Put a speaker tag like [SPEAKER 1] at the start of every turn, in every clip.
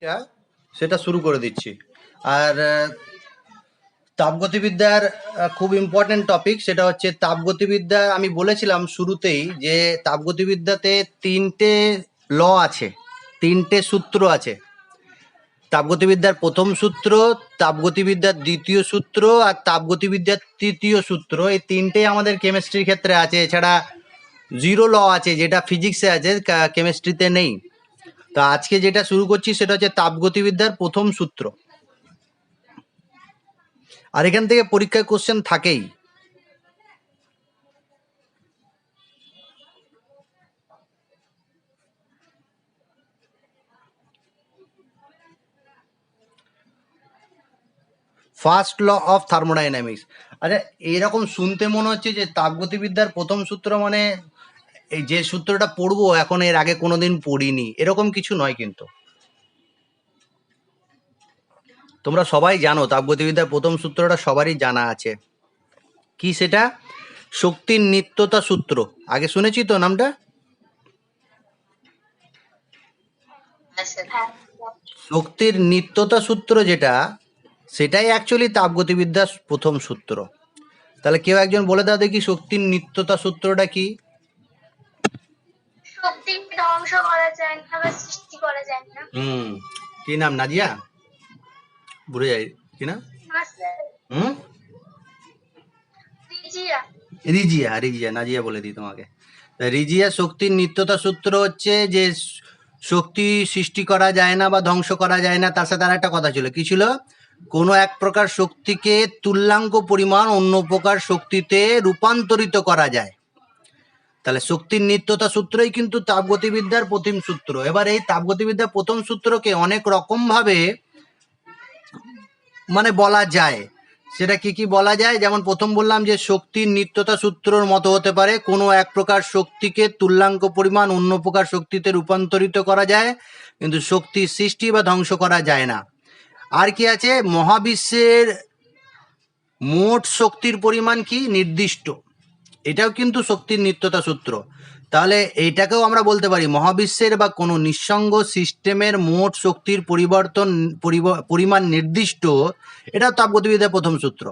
[SPEAKER 1] টা সেটা শুরু করে দিচ্ছি। আর তাপগতিবিদ্যার খুব ইম্পর্টেন্ট টপিক সেটা হচ্ছে তাপগতিবিদ্যা। আমি বলেছিলাম শুরুতেই যে তাপগতিবিদ্যাতে তিনটে ল আছে, তিনটে সূত্র আছে। তাপগতিবিদ্যার প্রথম সূত্র, তাপগতিবিদ্যার দ্বিতীয় সূত্র আর তাপগতিবিদ্যার তৃতীয় সূত্র। এই তিনটেই আমাদের কেমিস্ট্রির ক্ষেত্রে আছে। এছাড়া জিরো ল আছে যেটা ফিজিক্সে আছে, কেমিস্ট্রিতে নেই। তো আজকে যেটা শুরু করছি সেটা হচ্ছে তাপগতিবিদ্যার প্রথম সূত্র। আর এখান থেকে পরীক্ষায় কোশ্চেন থাকেই। First law of thermodynamics. আচ্ছা, এরকম শুনতে মনে হচ্ছে যে তাপগতিবিদ্যার প্রথম সূত্র মানে এই যে সূত্রটা পড়বো এখন, এর আগে কোনোদিন পড়িনি, এরকম কিছু নয়। কিন্তু তোমরা সবাই জানো তাপগতিবিদ্যার প্রথম সূত্রটা সবারই জানা আছে। কি সেটা? শক্তির নিত্যতা সূত্র। আগে শুনেছি তো নামটা? শক্তির নিত্যতা সূত্র যেটা, সেটাই অ্যাকচুয়ালি তাপগতিবিদ্যার প্রথম সূত্র। তাহলে কেউ একজন বলে দাও দেখি শক্তির নিত্যতা সূত্রটা কি?
[SPEAKER 2] শক্তিকে ধ্বংস করা যায় না বা সৃষ্টি করা যায় না।
[SPEAKER 1] কি নাম? নাজিয়া? ভুলে যাই কি না? হুম,
[SPEAKER 2] রিজিয়া।
[SPEAKER 1] রিজিয়া। রিজিয়া, নাজিয়া বলে দিই তোমাকে। রিজিয়া শক্তির নিত্যতা সূত্র হচ্ছে যে শক্তি সৃষ্টি করা যায় না বা ধ্বংস করা যায় না। তার সাথে আর একটা কথা ছিল, কি ছিল? কোনো এক প্রকার শক্তিকে তুল্যাঙ্ক পরিমাণ অন্য প্রকার শক্তিতে রূপান্তরিত করা যায়। তাহলে শক্তির নিত্যতা সূত্রই কিন্তু তাপগতিবিদ্যার প্রথম সূত্র। এবার এই তাপগতিবিদ্যার প্রথম সূত্রকে অনেক রকম ভাবে মানে বলা যায়। সেটা কি কি বলা যায়? যেমন প্রথম বললাম যে শক্তির নিত্যতা সূত্রর মতো হতে পারে, কোনো এক প্রকার শক্তিকে তুল্যাঙ্ক পরিমাণ অন্য প্রকার শক্তিতে রূপান্তরিত করা যায়, কিন্তু শক্তির সৃষ্টি বা ধ্বংস করা যায় না। আর কি আছে? মহাবিশ্বের মোট শক্তির পরিমাণ কি নির্দিষ্ট, এটাও কিন্তু শক্তির নিত্যতা সূত্র। তাহলে এইটাকেও আমরা বলতে পারি মহাবিশ্বের বা কোনো নিঃসঙ্গ সিস্টেমের মোট শক্তির পরিমাণ নির্দিষ্ট, এটাও তাপগতিবিদ্যার প্রথম সূত্র।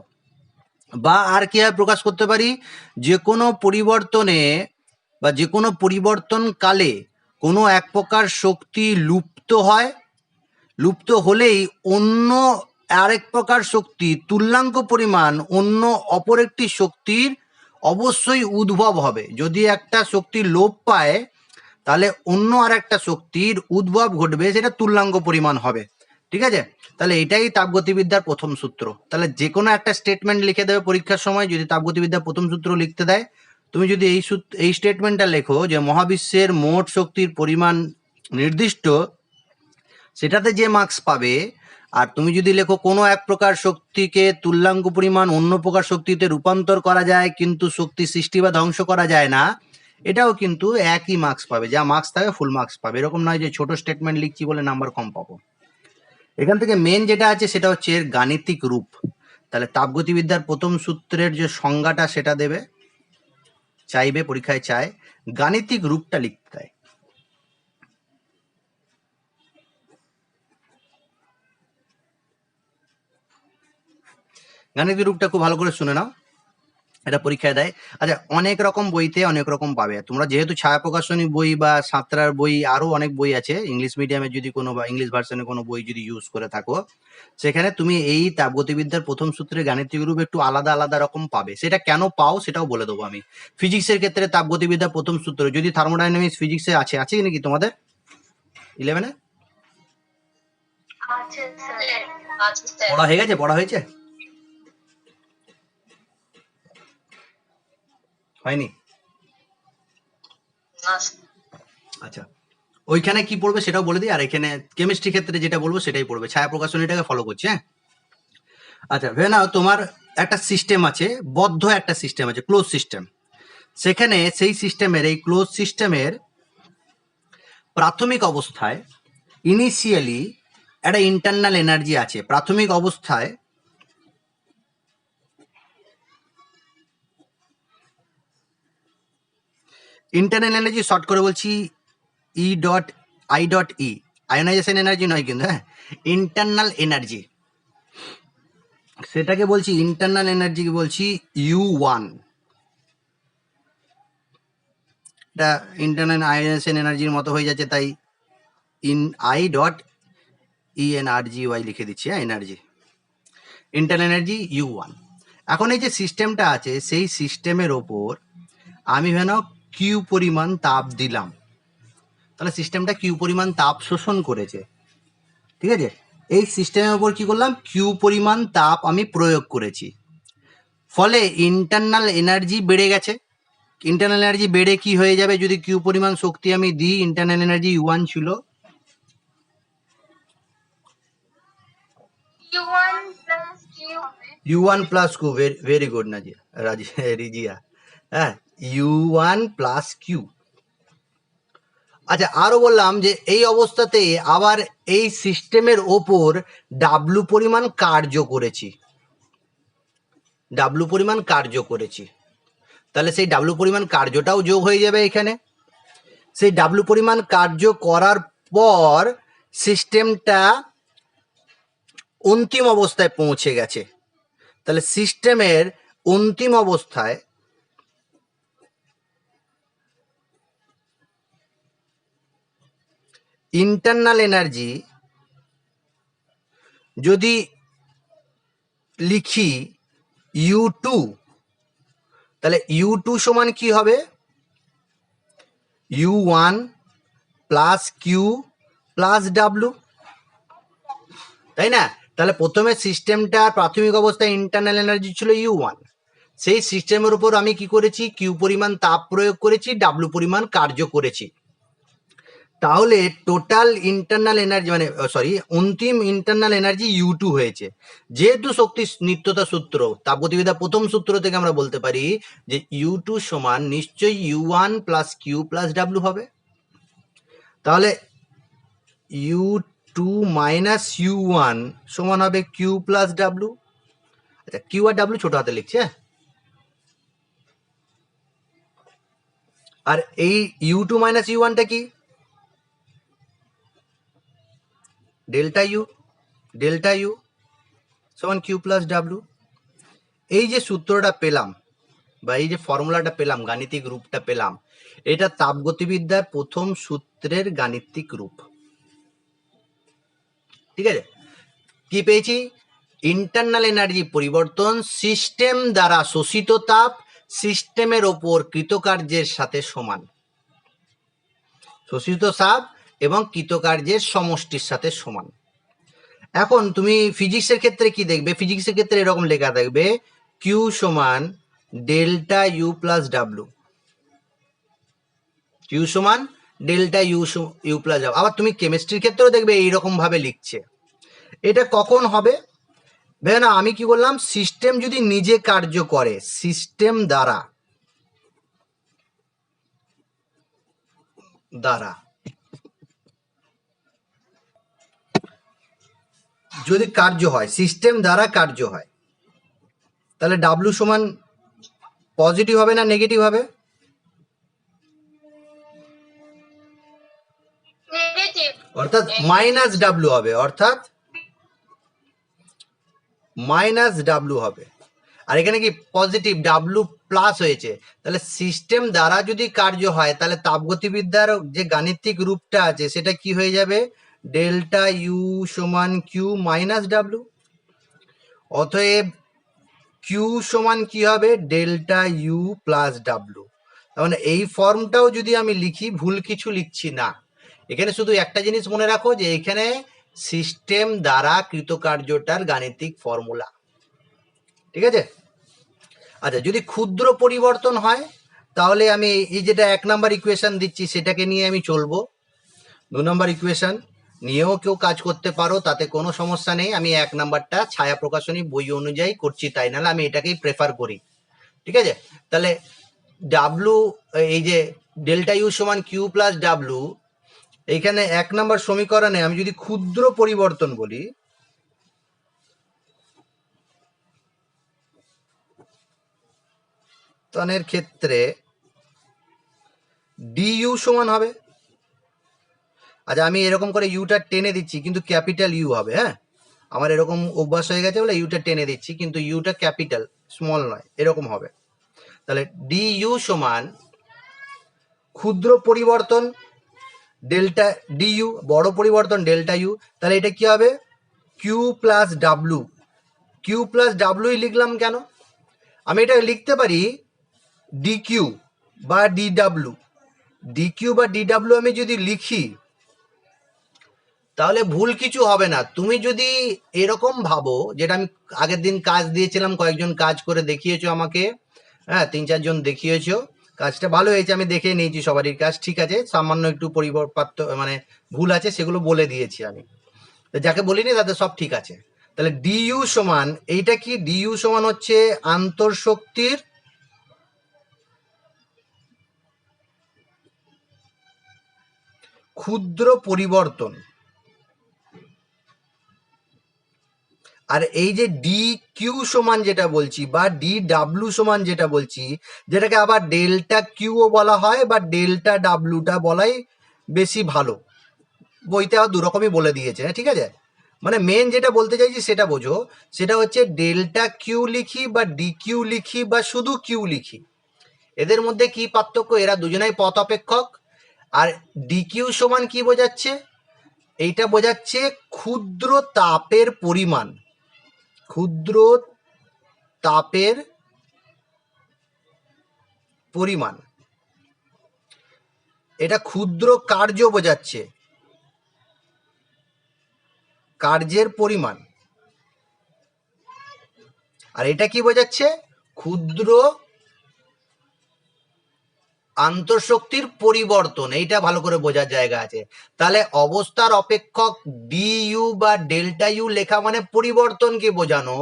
[SPEAKER 1] বা আর কি প্রকাশ করতে পারি? যে কোনো পরিবর্তনে বা যে কোনো পরিবর্তনকালে কোনো এক প্রকার শক্তি লুপ্ত হয়, লুপ্ত হলেই অন্য আরেক প্রকার শক্তি তুল্যাঙ্ক পরিমাণ অন্য অপর একটি শক্তির অবশ্যই উদ্ভব হবে। যদি একটা শক্তি লোপ পায় তাহলে অন্য আর একটা শক্তির উদ্ভব ঘটবে, সেটা তুল্যাঙ্ক পরিমাণ হবে। ঠিক আছে? তাহলে এটাই তাপগতিবিদ্যার প্রথম সূত্র। তাহলে যে কোনো একটা স্টেটমেন্ট লিখে দেবে পরীক্ষার সময়, যদি তাপগতিবিদ্যার প্রথম সূত্র লিখতে দেয়, তুমি যদি এই স্টেটমেন্টটা লেখো যে মহাবিশ্বের মোট শক্তির পরিমাণ নির্দিষ্ট, সেটাতে যে মার্কস পাবে। আর তুমি যদি লেখো কোনো এক প্রকার শক্তিকে তুল্যাঙ্ক পরিমাণ অন্য প্রকার শক্তিতে রূপান্তর করা যায় কিন্তু শক্তি সৃষ্টি বা ধ্বংস করা যায় না, এটাও কিন্তু একই মার্কস পাবে। যা মার্কস থাকে ফুল মার্কস পাবে। এরকম নয় যে ছোট স্টেটমেন্ট লিখছি বলে নাম্বার কম পাবো। এখান থেকে মেন যেটা আছে সেটা হচ্ছে এর গাণিতিক রূপ। তাহলে তাপগতিবিদ্যার প্রথম সূত্রের যে সংজ্ঞাটা সেটা দেবে, চাইবে পরীক্ষায় চায় গাণিতিক রূপটা লিখতে দেয়। গাণিতিক রূপটা খুব ভালো করে শুনে নাও, এটা পরীক্ষায় দেয়। আচ্ছা, অনেক রকম বইতে অনেক রকম পাবে। তোমরা যেহেতু ছায়া প্রকাশনী বই বা সাঁতরার বই, আরো অনেক বই আছে ইংলিশ মিডিয়ামে, যদি কোনো বা ইংলিশ ভার্সনে কোনো বই যদি ইউজ করে থাকো, সেখানে তুমি এই তাপগতিবিদ্যার প্রথম সূত্রে গাণিতিক রূপ একটু আলাদা আলাদা রকম পাবে। সেটা কেন পাও সেটাও বলে দেবো আমি। ফিজিক্সের ক্ষেত্রে তাপগতিবিদ্যার প্রথম সূত্র, যদি থার্মোডাইনামিক্স ফিজিক্সে আছে, আছে নাকি তোমাদের 11-এ? পড়া হয়ে গেছে? পড়া হয়েছে? হয়নি? আচ্ছা, ওইখানে কি পড়বে সেটাও বলে দিই। আর এখানে কেমিস্ট্রি ক্ষেত্রে যেটা বলবো সেটাই পড়বে। ছায়া প্রকাশনীটাকে ফলো করছে। হ্যাঁ, আচ্ছা, ভেবে নাও তোমার একটা সিস্টেম আছে, বদ্ধ একটা সিস্টেম আছে, ক্লোজ সিস্টেম। সেখানে সেই সিস্টেমের, এই ক্লোজ সিস্টেমের প্রাথমিক অবস্থায় ইনিশিয়ালি একটা ইন্টারনাল এনার্জি আছে। প্রাথমিক অবস্থায় ইন্টারনাল এনার্জি শর্ট করে বলছি E dot I dot E. Ionization energy নয় কিন্তু, হ্যাঁ, ইন্টারনাল এনার্জি, সেটাকে বলছি ইন্টারনাল এনার্জিকে বলছি U1। এটা ইন্টারনাল আয়োনাইজেশন এনার্জির মতো হয়ে যাচ্ছে, তাই I.ENRGY লিখে দিচ্ছি, হ্যাঁ, এনার্জি, ইন্টারনাল এনার্জি U1। এখন এই যে সিস্টেমটা আছে সেই সিস্টেমের ওপর আমি যেন কিউ পরিমাণ তাপ দিলাম, তাহলে সিস্টেমটা কিউ পরিমাণ তাপ শোষণ করেছে, ঠিক আছে। এই সিস্টেমের ওপর কি করলাম, কিউ পরিমাণ তাপ আমি প্রয়োগ করেছি, ফলে ইন্টারনাল এনার্জি বেড়ে গেছে। ইন্টারনাল এনার্জি বেড়ে কি হয়ে যাবে, যদি কিউ পরিমাণ শক্তি আমি দিই, ইন্টারনাল এনার্জি U1 ছিল,
[SPEAKER 2] U1 plus Q হবে।
[SPEAKER 1] U1 plus Q, very good Nazia, Rizia, হ্যাঁ, U1 প্লাস কিউ। আচ্ছা, আরো বললাম যে এই অবস্থাতে আবার এই সিস্টেমের ওপর ডাব্লু পরিমাণ কার্য করেছি, ডাব্লু পরিমাণ কার্য করেছি, তাহলে সেই ডাব্লু পরিমাণ কার্যটাও যোগ হয়ে যাবে এখানে। সেই ডাব্লু পরিমাণ কার্য করার পর সিস্টেমটা অন্তিম অবস্থায় পৌঁছে গেছে, তাহলে সিস্টেমের অন্তিম অবস্থায় ইন্টারনাল এনার্জি যদি লিখি U2, তাহলে U2 সমান কি হবে, U1 plus Q plus W, তাই না। তাহলে প্রথমে সিস্টেমটার প্রাথমিক অবস্থায় ইন্টারনাল এনার্জি ছিল U1, সেই সিস্টেমের উপর আমি কি করেছি, কিউ পরিমাণ তাপ প্রয়োগ করেছি, ডাব্লু পরিমাণ কার্য করেছি, তাহলে টোটাল ইন্টারনাল এনার্জি মানে অন্তিম ইন্টারনাল এনার্জি U2 হয়েছে। যেহেতু শক্তি নিত্যতা সূত্র, তাপগতিবিদ্যা প্রথম সূত্র থেকে আমরা বলতে পারি যে U2 সমান নিশ্চয়ই U1 plus Q plus W হবে, তাহলে U2 মাইনাস U1 সমান হবে কিউ প্লাস ডাব্লু। আচ্ছা, কিউ আর ডাব্লু ছোট হাতে লিখছে, আর এই U2 মাইনাস U1টা কি, ডেল্টা ইউ, ডেল্টা ইউ সমান কিউ প্লাস ডাব্লু। এই যে সূত্রটা পেলাম বা এই যে ফর্মুলাটা পেলাম, গাণিতিক রূপটা পেলাম, এটা তাপগতিবিদ্যার প্রথম সূত্রের গাণিতিক রূপ, ঠিক আছে। কি পেয়েছি, ইন্টারনাল এনার্জি পরিবর্তন সিস্টেম দ্বারা শোষিত তাপ সিস্টেমের ওপর কৃতকার্যের সাথে সমান, শোষিত তাপ এবং কৃতকার্যের সমষ্টির সাথে সমান। এখন তুমি ফিজিক্সের ক্ষেত্রে কি দেখবে, ফিজিক্সের ক্ষেত্রে এরকম লেখা থাকবে কিউ সমান delta U plus W, Q সমান ডেল্টা ইউ প্লাস ডাব্লু। আবার তুমি কেমিস্ট্রির ক্ষেত্রেও দেখবে এইরকম ভাবে লিখছে। এটা কখন হবে, ভেবে না, আমি কি বললাম, সিস্টেম যদি নিজে কার্য করে, সিস্টেম দ্বারা দ্বারা যদি কার্য হয়, সিস্টেম দ্বারা কার্য হয়, তাহলে ডাব্লু সমান পজিটিভ হবে না নেগেটিভ হবে,
[SPEAKER 2] নেগেটিভ,
[SPEAKER 1] অর্থাৎ মাইনাস ডাব্লু হবে, অর্থাৎ মাইনাস ডাব্লু হবে। আর এখানে কি পজিটিভ ডাব্লু প্লাস হয়েছে, তাহলে সিস্টেম দ্বারা যদি কার্য হয় তাহলে তাপগতিবিদ্যার যে গাণিতিক রূপটা আছে সেটা কি হয়ে যাবে, ডেল্টা ইউ সমান কিউ মাইনাস ডাব্লু। অতএব কিউ সমান কি হবে, ডেল্টা ইউ প্লাস ডাব্লু। তার মানে এই ফর্মটাও যদি আমি লিখি, ভুল কিছু লিখছি না। এখানে শুধু একটা জিনিস মনে রাখো যে এখানে সিস্টেম দ্বারা কৃতকার্যটার গাণিতিক ফর্মুলা, ঠিক আছে। আচ্ছা, যদি ক্ষুদ্র পরিবর্তন হয় তাহলে আমি এই যেটা 1 নাম্বার ইকুয়েশন দিচ্ছি সেটাকে নিয়ে আমি চলবো, 2 নাম্বার ইকুয়েশন নিয়েও কেউ কাজ করতে পারো, তাতে কোনো সমস্যা নেই। আমি 1 নাম্বারটা ছায়া প্রকাশনী বই অনুযায়ী করছি, তাই নাহলে আমি এটাকেই প্রেফার করি, ঠিক আছে। তাহলে ডাব্লু, এই যে ডেল্টা ইউ সমান কিউ প্লাস ডাব্লু, এইখানে 1 নাম্বার সমীকরণে আমি যদি ক্ষুদ্র পরিবর্তন বলি, তনের ক্ষেত্রে ডিইউ সমান হবে, আচ্ছা, আমি এরকম করে ইউটা টেনে দিচ্ছি, কিন্তু ক্যাপিটাল ইউ হবে। হ্যাঁ, আমার এরকম অভ্যাস হয়ে গেছে বলে ইউটা টেনে দিচ্ছি, কিন্তু ইউটা ক্যাপিটাল, স্মল নয়, এরকম হবে। তাহলে ডি ইউ সমান ক্ষুদ্র পরিবর্তন ডেল্টা ডি ইউ, বড় পরিবর্তন ডেল্টা ইউ। তাহলে এটা কি হবে? Q plus W. Q plus ডাব্লুই লিখলাম কেন? আমি এটা লিখতে পারি ডি কিউ বা ডি ডাব্লু। ডি কিউ বা ডি ডাব্লু আমি যদি লিখি তাহলে ভুল কিছু হবে না। তুমি যদি এরকম ভাবো, যেটা আমি আগের দিন কাজ দিয়েছিলাম, কয়েকজন কাজ করে দেখিয়েছো আমাকে, হ্যাঁ 3-4 জন দেখিয়েছো, কাজটা ভালো হয়েছে, আমি দেখে নিয়েছি সবারই কাজ ঠিক আছে, সামান্য একটু পরিবর্তন মানে ভুল আছে সেগুলো বলে দিয়েছি আমি, তো যাকে বলিনি তাদের সব ঠিক আছে। তাহলে ডিইউ সমান, এইটা কি? ডিইউ সমান হচ্ছে আন্তঃশক্তির ক্ষুদ্র পরিবর্তন। আর এই যে ডি কিউ সমান যেটা বলছি বা ডি ডাব্লু সমান যেটা বলছি, যেটাকে আবার ডেল্টা কিউও বলা হয় বা ডেল্টা ডাব্লুটা বলাই বেশি ভালো, বইতে আবার দুরকমই বলে দিয়েছে। হ্যাঁ, ঠিক আছে, মানে মেন যেটা বলতে চাইছি সেটা বোঝো, সেটা হচ্ছে ডেল্টা কিউ লিখি বা ডি কিউ লিখি বা শুধু কিউ লিখি, এদের মধ্যে কি পার্থক্য? এরা দুজনেই পথ অপেক্ষক। আর ডি কিউ সমান কি বোঝাচ্ছে? এইটা বোঝাচ্ছে ক্ষুদ্র তাপের পরিমাণ, ক্ষুদ্র তাপের পরিমাণ। এটা ক্ষুদ্র কার্য বোঝাচ্ছে, কার্যের পরিমাণ। আর এটা কি বোঝাচ্ছে? ক্ষুদ্র আন্তঃশক্তির পরিবর্তন। এইটা ভালো করে বোঝার জায়গা আছে। তাহলে অবস্থার অপেক্ষক ডি ইউ বা ডেল্টা ইউ লেখা মানে পরিবর্তনকে বোঝানো,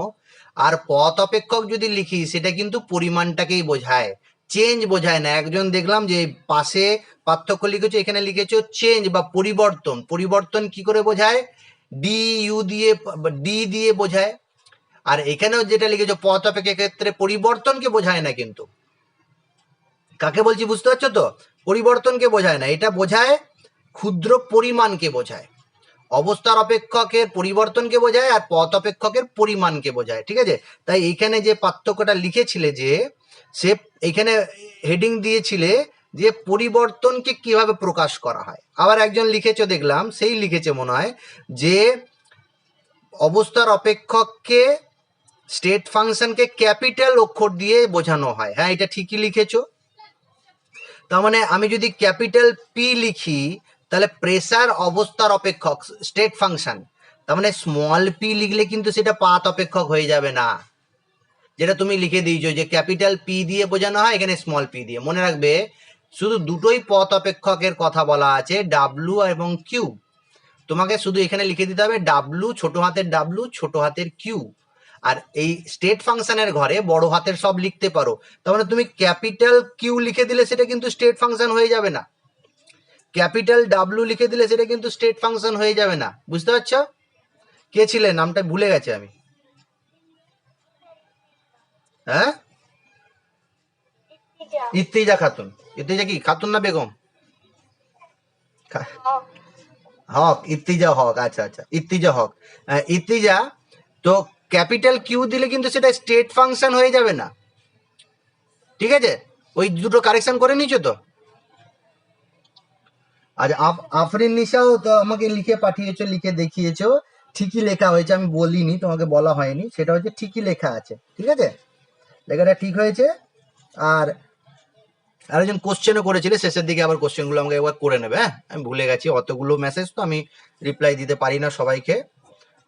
[SPEAKER 1] আর পথ অপেক্ষক যদি লিখি সেটা কিন্তু পরিমাণটাকেই বোঝায়, চেঞ্জ বোঝায় না। একজন দেখলাম যে পাশে পার্থক্য লিখেছো, এখানে লিখেছো চেঞ্জ বা পরিবর্তন। পরিবর্তন কি করে বোঝায়? ডি ইউ দিয়ে, ডি দিয়ে বোঝায়। আর এখানেও যেটা লিখেছো পথ অপেক্ষকের ক্ষেত্রে পরিবর্তনকে বোঝায় না, কিন্তু কাকে বলছি বুঝতে পারছো তো? পরিবর্তনকে বোঝায় না, এটা বোঝায় ক্ষুদ্র পরিমাণকে বোঝায়। অবস্থার অপেক্ষকের পরিবর্তনকে বোঝায় আর পথ অপেক্ষকের পরিমাণকে বোঝায়, ঠিক আছে? তাই এইখানে যে পার্থক্যটা লিখেছিলে, যে সে এইখানে হেডিং দিয়েছিলে যে পরিবর্তনকে কিভাবে প্রকাশ করা হয়। আবার একজন লিখেছো দেখলাম, সেই লিখেছে মনে হয় যে অবস্থার অপেক্ষককে স্টেট ফাংশনকে ক্যাপিটাল অক্ষর দিয়ে বোঝানো হয়। হ্যাঁ, এটা ঠিকই লিখেছো। তার মানে আমি যদি ক্যাপিটাল পি লিখি তাহলে প্রেসার অবস্থার অপেক্ষক স্টেট ফাংশন, তার মানে স্মল পি লিখলে কিন্তু সেটা পাত অপেক্ষক হয়ে যাবে না, যেটা তুমি লিখে দিয়েছো যে ক্যাপিটাল পি দিয়ে বোঝানো হয়, এখানে স্মল পি দিয়ে। মনে রাখবে শুধু দুটোই পথ অপেক্ষকের কথা বলা আছে, ডাব্লু এবং কিউ। তোমাকে শুধু এখানে লিখে দিতে হবে ডাব্লু, ছোট হাতের ডাব্লু, ছোট হাতের কিউ। আর এই স্টেট ফাংশনের ঘরে বড় হাতের সব লিখতে পারো। তার মানে তুমি ক্যাপিটাল কিউ লিখে দিলে সেটা কিন্তু স্টেট ফাংশন হয়ে যাবে না, ক্যাপিটাল ডাব্লু লিখে দিলে সেটা কিন্তু স্টেট ফাংশন হয়ে যাবে না। বুঝতে পারছো? কে ছিলে? নামটা ভুলে গেছে আমি। হ্যাঁ, ইত্তিজা খাতুন। ইত্তিজা কি খাতুন না বেগম? হক, ইত্তিজা হক। আচ্ছা আচ্ছা, ইত্তিজা হক। ইত্তিজা, তো ক্যাপিটাল কিউ দিলে কিন্তু সেটা স্টেট ফাংশন হয়ে যাবে না, ঠিক আছে? ওই দুটো কারেকশন করে নিয়েছো তো? আচ্ছা, আফরিন নিশাও তো আমাকে লিখে পাঠিয়েছো, লিখে দেখিয়েছো, ঠিকই লেখা হয়েছে, আমি বলিনি, তোমাকে বলা হয়নি, সেটা হচ্ছে ঠিকই লেখা আছে, ঠিক আছে, লেখাটা ঠিক হয়েছে। আর আরেকজন কোশ্চেনও করেছিলে শেষের দিকে, আবার কোশ্চেনগুলো আমাকে একবার করে নেবে। হ্যাঁ, আমি ভুলে গেছি, অতগুলো মেসেজ তো আমি রিপ্লাই দিতে পারি না সবাইকে,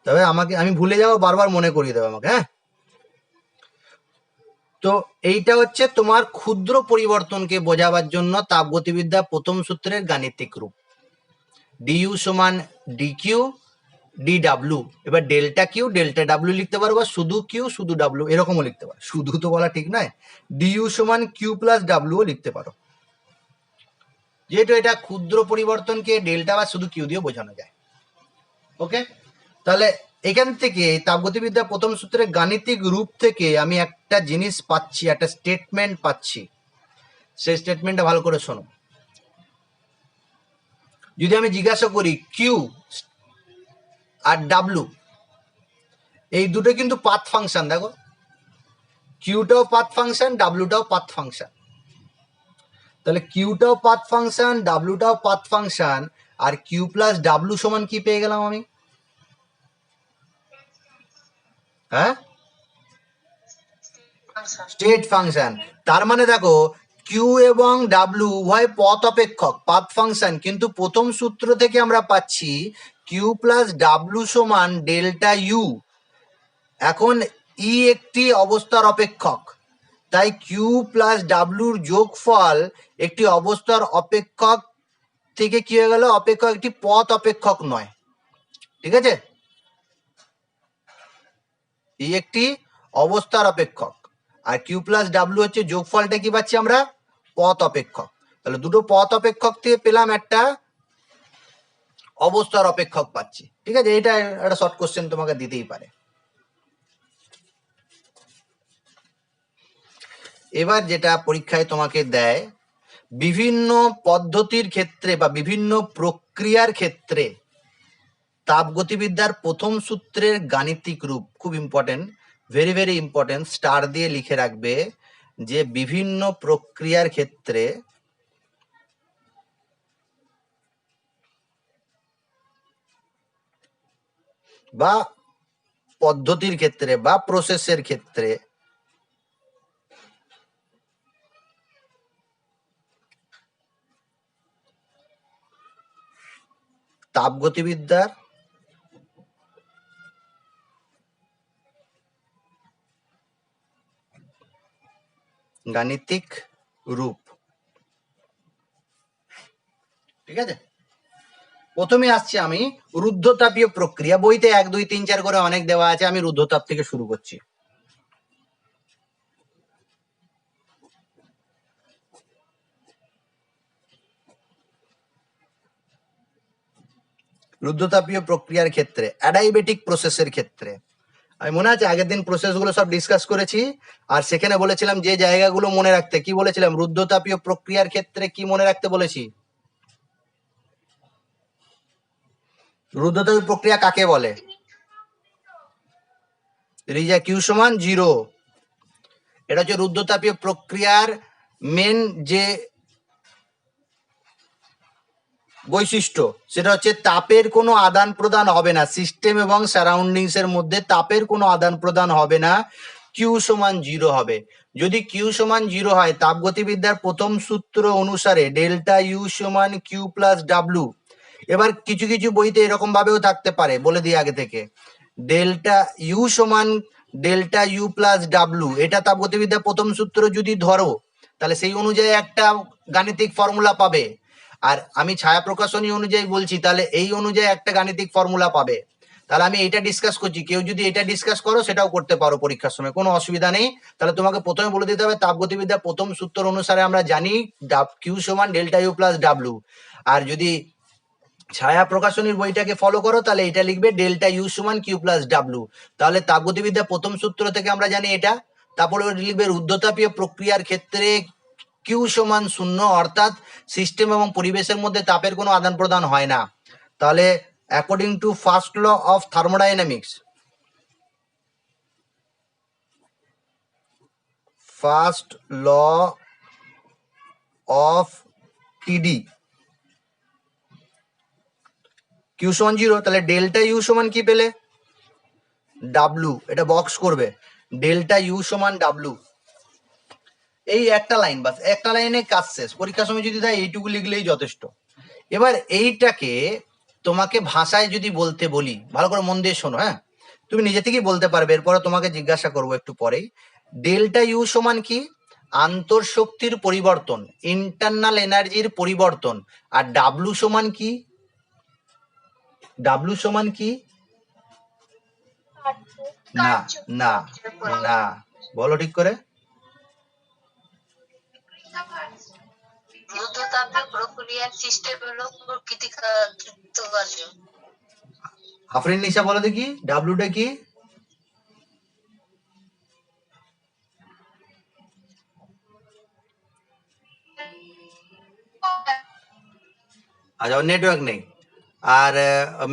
[SPEAKER 1] তবে আমাকে, আমি ভুলে যাবো, বারবার মনে করিয়ে দেবে আমাকে। হ্যাঁ, তো এইটা হচ্ছে তোমার ক্ষুদ্র পরিবর্তনকে বোঝাবার জন্য তাপগতিবিদ্যা প্রথম সূত্রের গাণিতিক রূপ। ডিইউ সমান ডিকিউ ডি ডাব্লু। এবার ডেল্টা কিউ ডেল্টা ডাব্লু লিখতে পারো, বা শুধু কিউ শুধু ডাব্লু এরকমও লিখতে পারো, শুধু তো বলা ঠিক নয়, ডিইউ সমান কিউ প্লাস ডাব্লুও লিখতে পারো, যেহেতু এটা ক্ষুদ্র পরিবর্তনকে ডেল্টা বা শুধু কিউ দিয়ে বোঝানো যায়। ওকে, তাহলে এখান থেকে তাপগতিবিদ্যা প্রথম সূত্রের গাণিতিক রূপ থেকে আমি একটা জিনিস পাচ্ছি, একটা স্টেটমেন্ট পাচ্ছি। সেই স্টেটমেন্টটা ভালো করে শোনো। যদি আমি জিজ্ঞাসা করি কিউ আর ডাব্লু, এই দুটো কিন্তু পাথ ফাংশন। দেখো, কিউটাও পাথ ফাংশন, ডাব্লুটাও পাথ ফাংশন। তাহলে কিউটাও পাথ ফাংশন, ডাব্লুটাও পাথ ফাংশন, আর কিউ প্লাস ডাব্লু সমান কি পেয়ে গেলাম আমি? হ্যাঁ, স্টেট ফাংশন। তার মানে দেখো, কিউ এবং ডাব্লু উভয় পথ অপেক্ষক, পাথ ফাংশন, কিন্তু প্রথম সূত্র থেকে আমরা পাচ্ছি কিউ প্লাস ডাব্লু সমান ডেল্টা ইউ। এখন ই একটি অবস্থার অপেক্ষক, তাই কিউ প্লাস ডাব্লুর যোগফল একটি অবস্থার অপেক্ষক থেকে কি হয়ে গেল? অপেক্ষক, একটি পথ অপেক্ষক নয়। ঠিক আছে, ই একটি অবস্থার অপেক্ষক, আর কিউ প্লাস ডাব্লু হচ্ছে যোগফলটা কি পাচ্ছি আমরা? পথ অপেক্ষক। তাহলে দুটো পথ অপেক্ষক থেকে পেলাম একটা অবস্থার অপেক্ষক পাচ্ছি। ঠিক আছে, এটা একটা শর্ট কোশ্চেন তোমাকে দিতেই পারে। এবার যেটা পরীক্ষায় তোমাকে দেয়, বিভিন্ন পদ্ধতির ক্ষেত্রে বা বিভিন্ন প্রক্রিয়ার ক্ষেত্রে তাপগতিবিদ্যার প্রথম সূত্রের গাণিতিক রূপ। খুব important, very very important, star দিয়ে লিখে রাখবে যে বিভিন্ন প্রক্রিয়ার ক্ষেত্রে বা পদ্ধতির ক্ষেত্রে বা প্রসেসের ক্ষেত্রে তাপগতিবিদ্যার গাণিতিক রূপ। ঠিক আছে, প্রথমে আসছি আমি রুদ্ধতাপীয় প্রক্রিয়া। বইতে 1 2 3 4 করে অনেক দেওয়া আছে, আমি রুদ্ধতাপ থেকে শুরু করছি। রুদ্ধতাপীয় প্রক্রিয়ার ক্ষেত্রে, অ্যাডাইবেটিক প্রসেসের ক্ষেত্রে, আমি মনে আছে আগের দিন প্রসেসগুলো সব ডিসকাস করেছি, আর সেখানে বলেছিলাম যে জায়গাগুলো মনে রাখতে, কি বলেছিলাম? রুদ্ধতাপীয় প্রক্রিয়ার ক্ষেত্রে কি মনে রাখতে বলেছি? রুদ্ধতাপীয় প্রক্রিয়া কাকে বলে? রিজা, কিউ সমান 0। এটা হচ্ছে রুদ্ধতাপীয় প্রক্রিয়ার মেন যে বৈশিষ্ট্য, সেটা হচ্ছে তাপের কোনো আদান প্রদান হবে না, সিস্টেম এবং সারাউন্ডিংস এর মধ্যে তাপের কোনো আদান প্রদান হবে না, কিউ সমান 0 হবে। যদি কিউ সমান 0 হয়, তাপগতিবিদ্যার প্রথম সূত্র অনুসারে ডেল্টা ইউ সমান কিউ প্লাস ডাব্লু। এবার কিছু কিছু বইতে এরকম ভাবেও থাকতে পারে, বলে দিই আগে থেকে, ডেল্টা ইউ সমান ডেল্টা ইউ প্লাস ডাব্লু, এটা তাপগতিবিদ্যার প্রথম সূত্র যদি ধরো, তাহলে সেই অনুযায়ী একটা গাণিতিক ফর্মুলা পাবে। আর আমি ছায়া প্রকাশনী অনুযায়ী বলছি, তাহলে এই অনুযায়ী একটা গাণিতিক ফর্মুলা পাবে। তাহলে আমি এটা ডিসকাস করছি, কেউ যদি এটা ডিসকাস করো সেটাও করতে পারো পরীক্ষার সময়, কোনো অসুবিধা নেই। তাহলে তোমাকে প্রথমে বলে দিতে হবে তাপগতিবিদ্যার প্রথম সূত্র অনুসারে আমরা জানি কিউ সমান ডেল্টা ইউ প্লাস ডাব্লু। আর যদি ছায়া প্রকাশনীর বইটাকে ফলো করো, তাহলে এটা লিখবে ডেল্টা ইউ সমান কিউ প্লাস ডাব্লু। তাহলে তাপগতিবিদ্যা প্রথম সূত্র থেকে আমরা জানি এটা। তারপরে লিখবে রুদ্ধতাপীয় প্রক্রিয়ার ক্ষেত্রে কিউ সমান 0, অর্থাৎ সিস্টেম এবং পরিবেশের মধ্যে তাপের কোনো আদান প্রদান হয় না। তাহলে according to first law of thermodynamics, first law of TD, Q সমান 0, তাহলে ডেল্টা ইউ সমান কি পেলে? ডাব্লু। এটা বক্স করবে, ডেল্টা ইউ সমান ডাব্লু। এই একটা লাইন, বাস একটা লাইনে কাজ শেষ। পরীক্ষার সময় যদি দেয় এইটুকু লিখলেই যথেষ্ট। এবার এইটাকে তোমাকে ভাষায় যদি বলতে বলি, ভালো করে মন দিয়ে শোনো, হ্যাঁ, তুমি নিজে থেকেই বলতে পারবে, এরপরে তোমাকে জিজ্ঞাসা করবো একটু পরেই। ডেল্টা ইউ সমান কি? আন্তঃশক্তির পরিবর্তন, ইন্টারনাল এনার্জির পরিবর্তন। আর ডাব্লু সমান কি? ডাব্লু সমান কি? না, না, না, বলো ঠিক করে।
[SPEAKER 2] রুদ্ধতাপীয় প্রক্রিয়ার সিস্টেম হলো প্রকৃতিক কার্য।
[SPEAKER 1] আফরিন নিশা বলো দেখি, ডাব্লুটা কি? আচ্ছা, নেটওয়ার্ক নেই। আর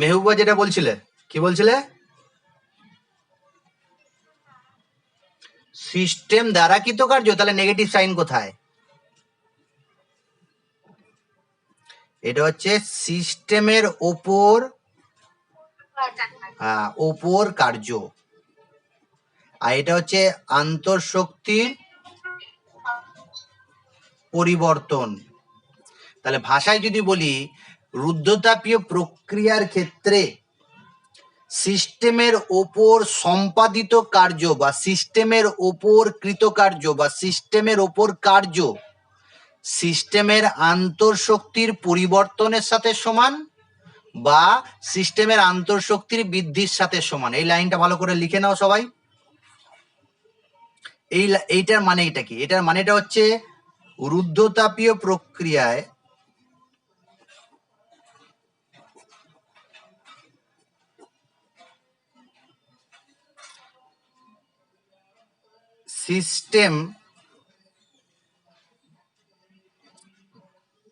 [SPEAKER 1] মেহবুবা যেটা বলছিলে, কি বলছিলে? সিস্টেম দ্বারা কৃতকার্য, তাহলে নেগেটিভ সাইন কোথায়? এটা হচ্ছে সিস্টেমের ওপর ওপর কার্য, আর এটা হচ্ছে আন্তঃশক্তির পরিবর্তন। তাহলে ভাষায় যদি বলি, রুদ্ধতাপীয় প্রক্রিয়ার ক্ষেত্রে সিস্টেমের ওপর সম্পাদিত কার্য বা সিস্টেমের ওপর কৃতকার্য বা সিস্টেমের ওপর কার্য সিস্টেমের আন্তঃশক্তির পরিবর্তনের সাথে সমান বা সিস্টেমের আন্তঃশক্তির বৃদ্ধির সাথে সমান। এই লাইনটা ভালো করে লিখে নাও সবাই। এইটার মানে এটা কি? এটার মানেটা হচ্ছে রুদ্ধতাপীয় প্রক্রিয়ায় সিস্টেম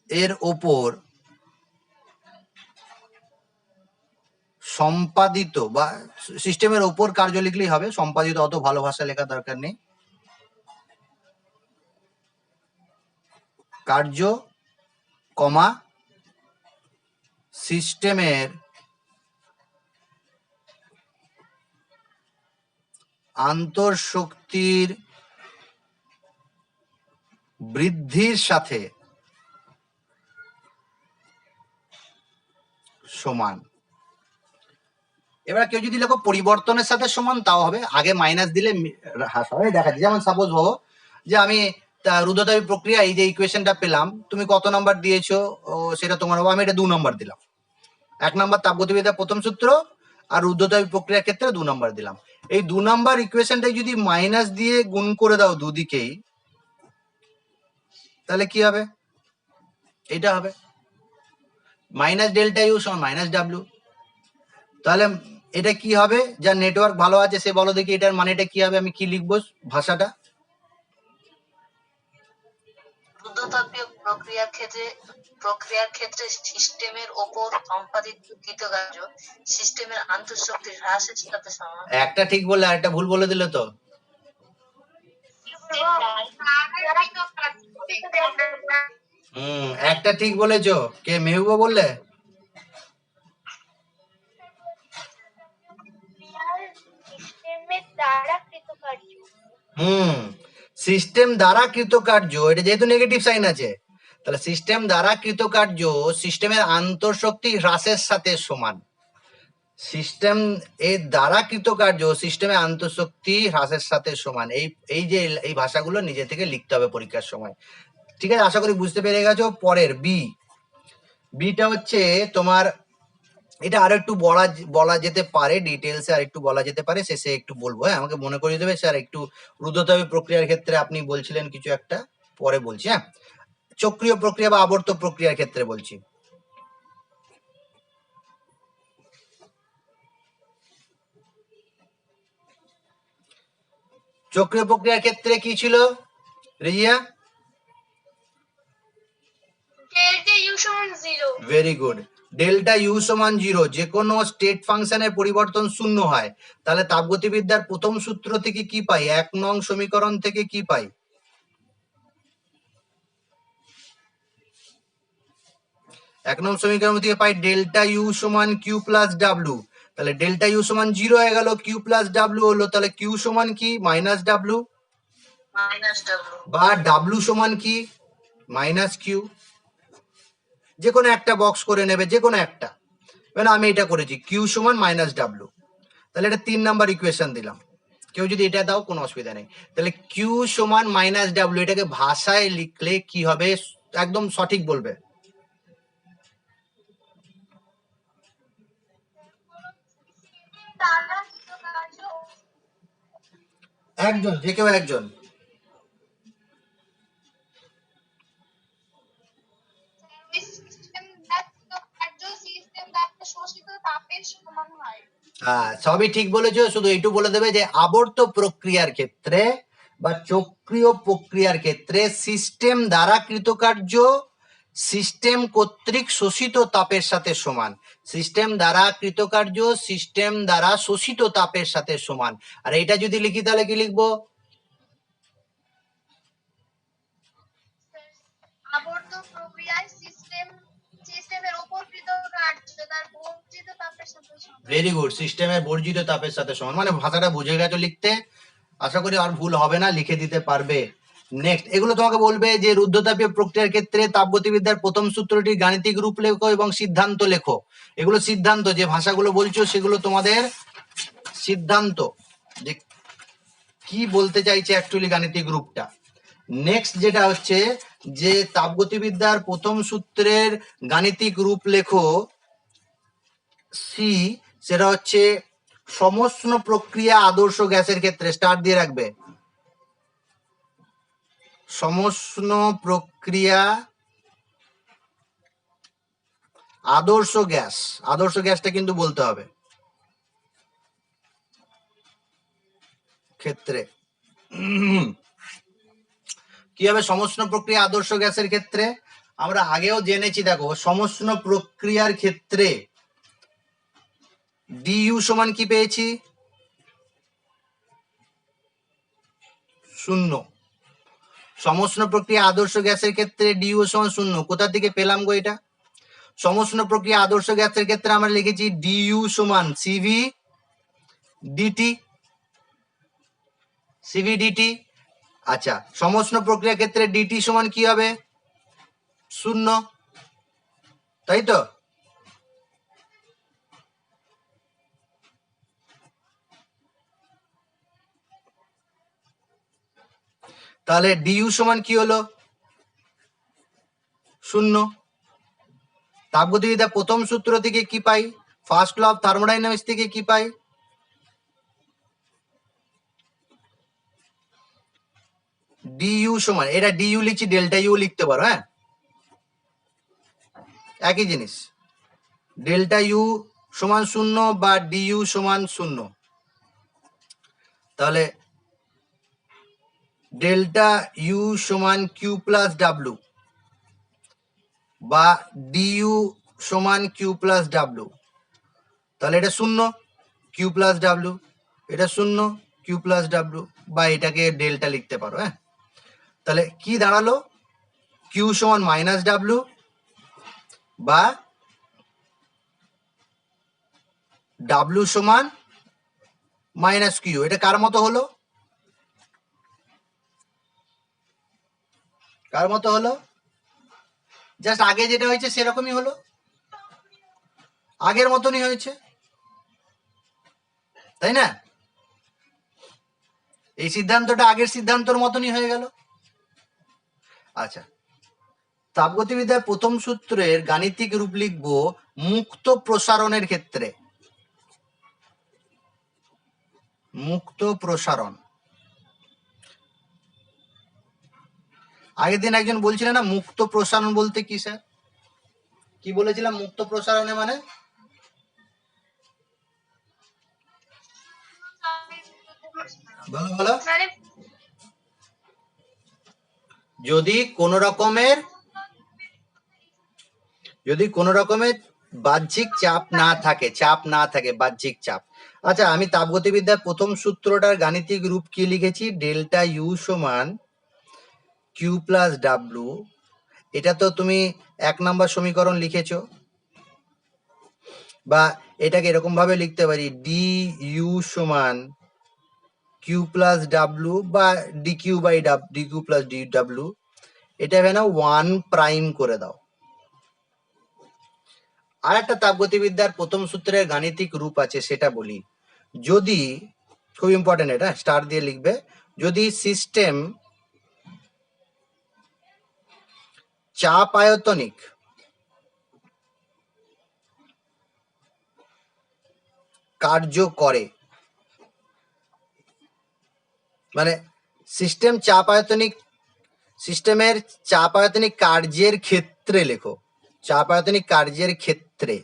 [SPEAKER 1] এর ওপর সম্পাদিত বা সিস্টেমের ওপর কার্য লিখলেই হবে, সম্পাদিত অত ভালো ভাষা লেখা দরকার নেই। কার্য কমা সিস্টেমের আন্তঃশক্তির বৃদ্ধির সাথে সমান। এবার কেউ যদি লেখো পরিবর্তনের সাথে সমান, তাও হবে, আগে মাইনাস দিলে হ্রাস হবে। দেখা যায়, যেমন সাপোজ ভাবো যে আমি রুদ্ধতাপী প্রক্রিয়া এই যে ইকুয়েশনটা পেলাম, তুমি কত নাম্বার দিয়েছো সেটা তোমার হবে, আমি এটা 2 নম্বর দিলাম। 1 নম্বর তাপগতিবিদ্যার প্রথম সূত্র, আর রুদ্ধতাপী প্রক্রিয়ার ক্ষেত্রে 2 নম্বর দিলাম। এই 2 নম্বর ইকুয়েশনটাই যদি মাইনাস দিয়ে গুণ করে দাও দুদিকেই, তাহলে কি হবে? এটা হবে মাইনাস ডেল্টা ইউ সমান মাইনাস ডাব্লিউ। তাহলে এটা কি হবে? যার নেটওয়ার্ক ভালো আছে সে বলো দেখি এটার মানেটা কি হবে, আমি কি লিখবো ভাষাটা?
[SPEAKER 3] রুদ্ধতাপীয় প্রক্রিয়ার ক্ষেত্রে সিস্টেমের ওপর সম্পাদিত কৃতকার্য সিস্টেমের আন্তঃশক্তির হ্রাসের সাথে সমান।
[SPEAKER 1] একটা ঠিক বললে আর একটা ভুল বলে দিলে তো। একটা ঠিক বলেছো। কে? মেহবুবা বললে? সিস্টেম দ্বারা কৃতকার্য, এটা যেহেতু নেগেটিভ সাইন আছে, তাহলে সিস্টেম দ্বারা কৃতকার্য সিস্টেমের আন্তঃশক্তি হ্রাসের সাথে সমান। সিস্টেম এর দ্বারা কৃতকার্য সিস্টেমে আন্তঃশক্তি হ্রাসের সাথে সমান। এই যে এই ভাষাগুলো নিজে থেকে লিখতে হবে পরীক্ষার সময়। ঠিক আছে, আশা করি বুঝতে পেরে গেছো। পরের বিটা হচ্ছে তোমার, এটা আরো একটু বলা যেতে পারে, ডিটেলসে আর একটু বলা যেতে পারে, শেষে একটু বলবো। হ্যাঁ, আমাকে মনে করিয়ে দেবে স্যার একটু রুদ্ধতাপী প্রক্রিয়ার ক্ষেত্রে আপনি বলছিলেন কিছু একটা, পরে বলছি। হ্যাঁ, চক্রীয় প্রক্রিয়া বা আবর্ত প্রক্রিয়ার ক্ষেত্রে বলছি। চক্রীয় প্রক্রিয়ার ক্ষেত্রে কি ছিল রিয়া?
[SPEAKER 2] ডেল্টা ইউ সমান 0।
[SPEAKER 1] Very good. ডেল্টা ইউ সমান 0, যে কোনো স্টেট ফাংশনের পরিবর্তন 0 হয়, তাহলে তাপগতিবিদ্যার প্রথম সূত্র থেকে কি পাই? 1 নং সমীকরণ থেকে কি পাই? 1 নং সমীকরণ থেকে পাই ডেল্টা ইউ সমান কিউ প্লাস ডাব্লিউ। তাহলে ডেল্টা ইউ সমান 0 হয়ে গেল, কিউ প্লাস ডাব্লিউ হলো, তাহলে কিউ সমান কি? মাইনাস ডাব্লিউ, বা ডাব্লিউ সমান কি? Minus Q. যে কোনো একটা বক্স করে নেবে, যে কোনো একটা। মানে আমি এটা করেছি কিউ সমান মাইনাস ডাব্লিউ, তাহলে এটা 3 নাম্বার ইকুয়েশন দিলাম। কেউ যদি এটা দাও কোনো অসুবিধা নেই। তাহলে কিউ সমান মাইনাস ডাব্লিউ, এটাকে ভাষায় লিখলে কি হবে একদম সঠিক বলবে। একজন, যে কেউ একজন। সবই ঠিক বলেছো, শুধু এইটু বলে দেবে যে আবর্ত প্রক্রিয়ার ক্ষেত্রে বা চক্রীয় প্রক্রিয়ার ক্ষেত্রে সিস্টেম দ্বারা কৃতকার্য সিস্টেম কর্তৃক শোষিত তাপের সাথে সমান। সিস্টেম দ্বারা কৃতকার্য সিস্টেম দ্বারা শোষিত তাপের সাথে সমান। আর এটা যদি লিখি তাহলে কি লিখবো?
[SPEAKER 2] আবর্ত প্রক্রিয়ায় সিস্টেমের উপর কৃতকার্য তার বর্জিত তাপের সাথে সমান।
[SPEAKER 1] ভেরি গুড, সিস্টেমের বর্জিত তাপের সাথে সমান। মানে ভাষাটা বুঝে গেছো লিখতে, আশা করি আর ভুল হবে না, লিখে দিতে পারবে। নেক্সট, এগুলো তোমাকে বলবে যে রুদ্ধতাপীয় প্রক্রিয়ার ক্ষেত্রে তাপগতিবিদ্যার প্রথম সূত্রটি গাণিতিক রূপ লেখো এবং সিদ্ধান্ত লেখো। এগুলো সিদ্ধান্ত, যে ভাষাগুলো বলছো সেগুলো তোমাদের সিদ্ধান্ত, যে কি বলতে চাইছে অ্যাকচুয়ালি গাণিতিক রূপটা। নেক্সট যেটা হচ্ছে যে তাপগতিবিদ্যার প্রথম সূত্রের গাণিতিক রূপ লেখো সি, সেটা হচ্ছে সমষ্ণ প্রক্রিয়া আদর্শ গ্যাসের ক্ষেত্রে, স্টার দিয়ে রাখবে, সমষ্ণ প্রক্রিয়া আদর্শ গ্যাস। আদর্শ গ্যাসটা কিন্তু বলতে হবে ক্ষেত্রে। কি হবে সমষ্ণ প্রক্রিয়া আদর্শ গ্যাসের ক্ষেত্রে? আমরা আগেও জেনেছি, দেখো সমষ্ণ প্রক্রিয়ার ক্ষেত্রে ডিইউ সমান কি পেয়েছি? 0। সমষ্ণ প্রক্রিয়া আদর্শ গ্যাসের ক্ষেত্রে ডিইউ সমান 0। কোথা থেকে পেলাম গো এটা? সমষ্ণ প্রক্রিয়া আদর্শ গ্যাসের ক্ষেত্রে আমরা লিখেছি ডিইউ সমান সিভি ডিটি, সিভি ডিটি। আচ্ছা, সমষ্ণ প্রক্রিয়া ক্ষেত্রে ডিটি সমান কি হবে? 0, তাই তো? তাহলে ডিইউ সমান কি হলো? 0। তাপগতিবিদ্যার প্রথম সূত্র থেকে কি পাই? ফার্স্ট ল অফ থার্মোডাইনামিক্স থেকে কি পাই? ডিইউ সমান, এটা ডিইউ লিখছি, ডেল্টা ইউ লিখতে পারো, হ্যাঁ একই জিনিস। ডেল্টা ইউ সমান 0 বা ডিইউ সমান 0। তাহলে ডেল্টা ইউ সমান কিউ প্লাস ডাব্লু বা ডিইউ সমান কিউ প্লাস ডাব্লু। তাহলে এটা 0 কিউ প্লাস ডাব্লু, এটা 0 কিউ প্লাস ডাব্লু, বা এটাকে ডেল্টা লিখতে পারো, হ্যাঁ। তাহলে কি দাঁড়ালো? কিউ সমান মাইনাস ডাব্লু বা ডাব্লু সমান মাইনাস কিউ। এটা কার মতো হলো? কার মতো হলো? জাস্ট আগে যেটা হয়েছে সেরকমই হলো, আগের মতনই হয়েছে, তাই না? এই সিদ্ধান্তটা আগের সিদ্ধান্তর মতনই হয়ে গেল। আচ্ছা, তাপগতিবিদ্যার প্রথম সূত্রের গাণিতিক রূপ লিখব মুক্ত প্রসারণের ক্ষেত্রে। মুক্ত প্রসারণ। আগের দিন একজন বলছিলেন না মুক্ত প্রসারণ বলতে কি স্যার? কি বলেছিলাম মুক্ত প্রসারণে মানে? বলো বলো।
[SPEAKER 2] মানে
[SPEAKER 1] যদি কোনো রকমের বাহ্যিক চাপ না থাকে, বাহ্যিক চাপ। আচ্ছা, আমি তাপগতিবিদ্যার প্রথম সূত্রটার গাণিতিক রূপ কি লিখেছি? ডেল্টা ইউ সমান কিউ প্লাস ডাব্লু। এটা তো তুমি 1 নম্বর সমীকরণ লিখেছো, বা এটাকে এরকম ভাবে লিখতে পারি ডি ইউ সমান কিউ প্লাস ডাব্লু বা D Q by D Q plus D W. এটা হবে না 1 প্রাইম করে দাও। আর একটা তাপগতিবিদ্যার প্রথম সূত্রের গাণিতিক রূপ আছে, সেটা বলি। যদি, খুব ইম্পর্টেন্ট, এটা স্টার দিয়ে লিখবে, যদি সিস্টেম চাপ আয়তনিক কার্য করে, মানে সিস্টেমের চাপ আয়তনিক কার্যের ক্ষেত্রে লেখো, চাপ আয়তনিক কার্যের ক্ষেত্রে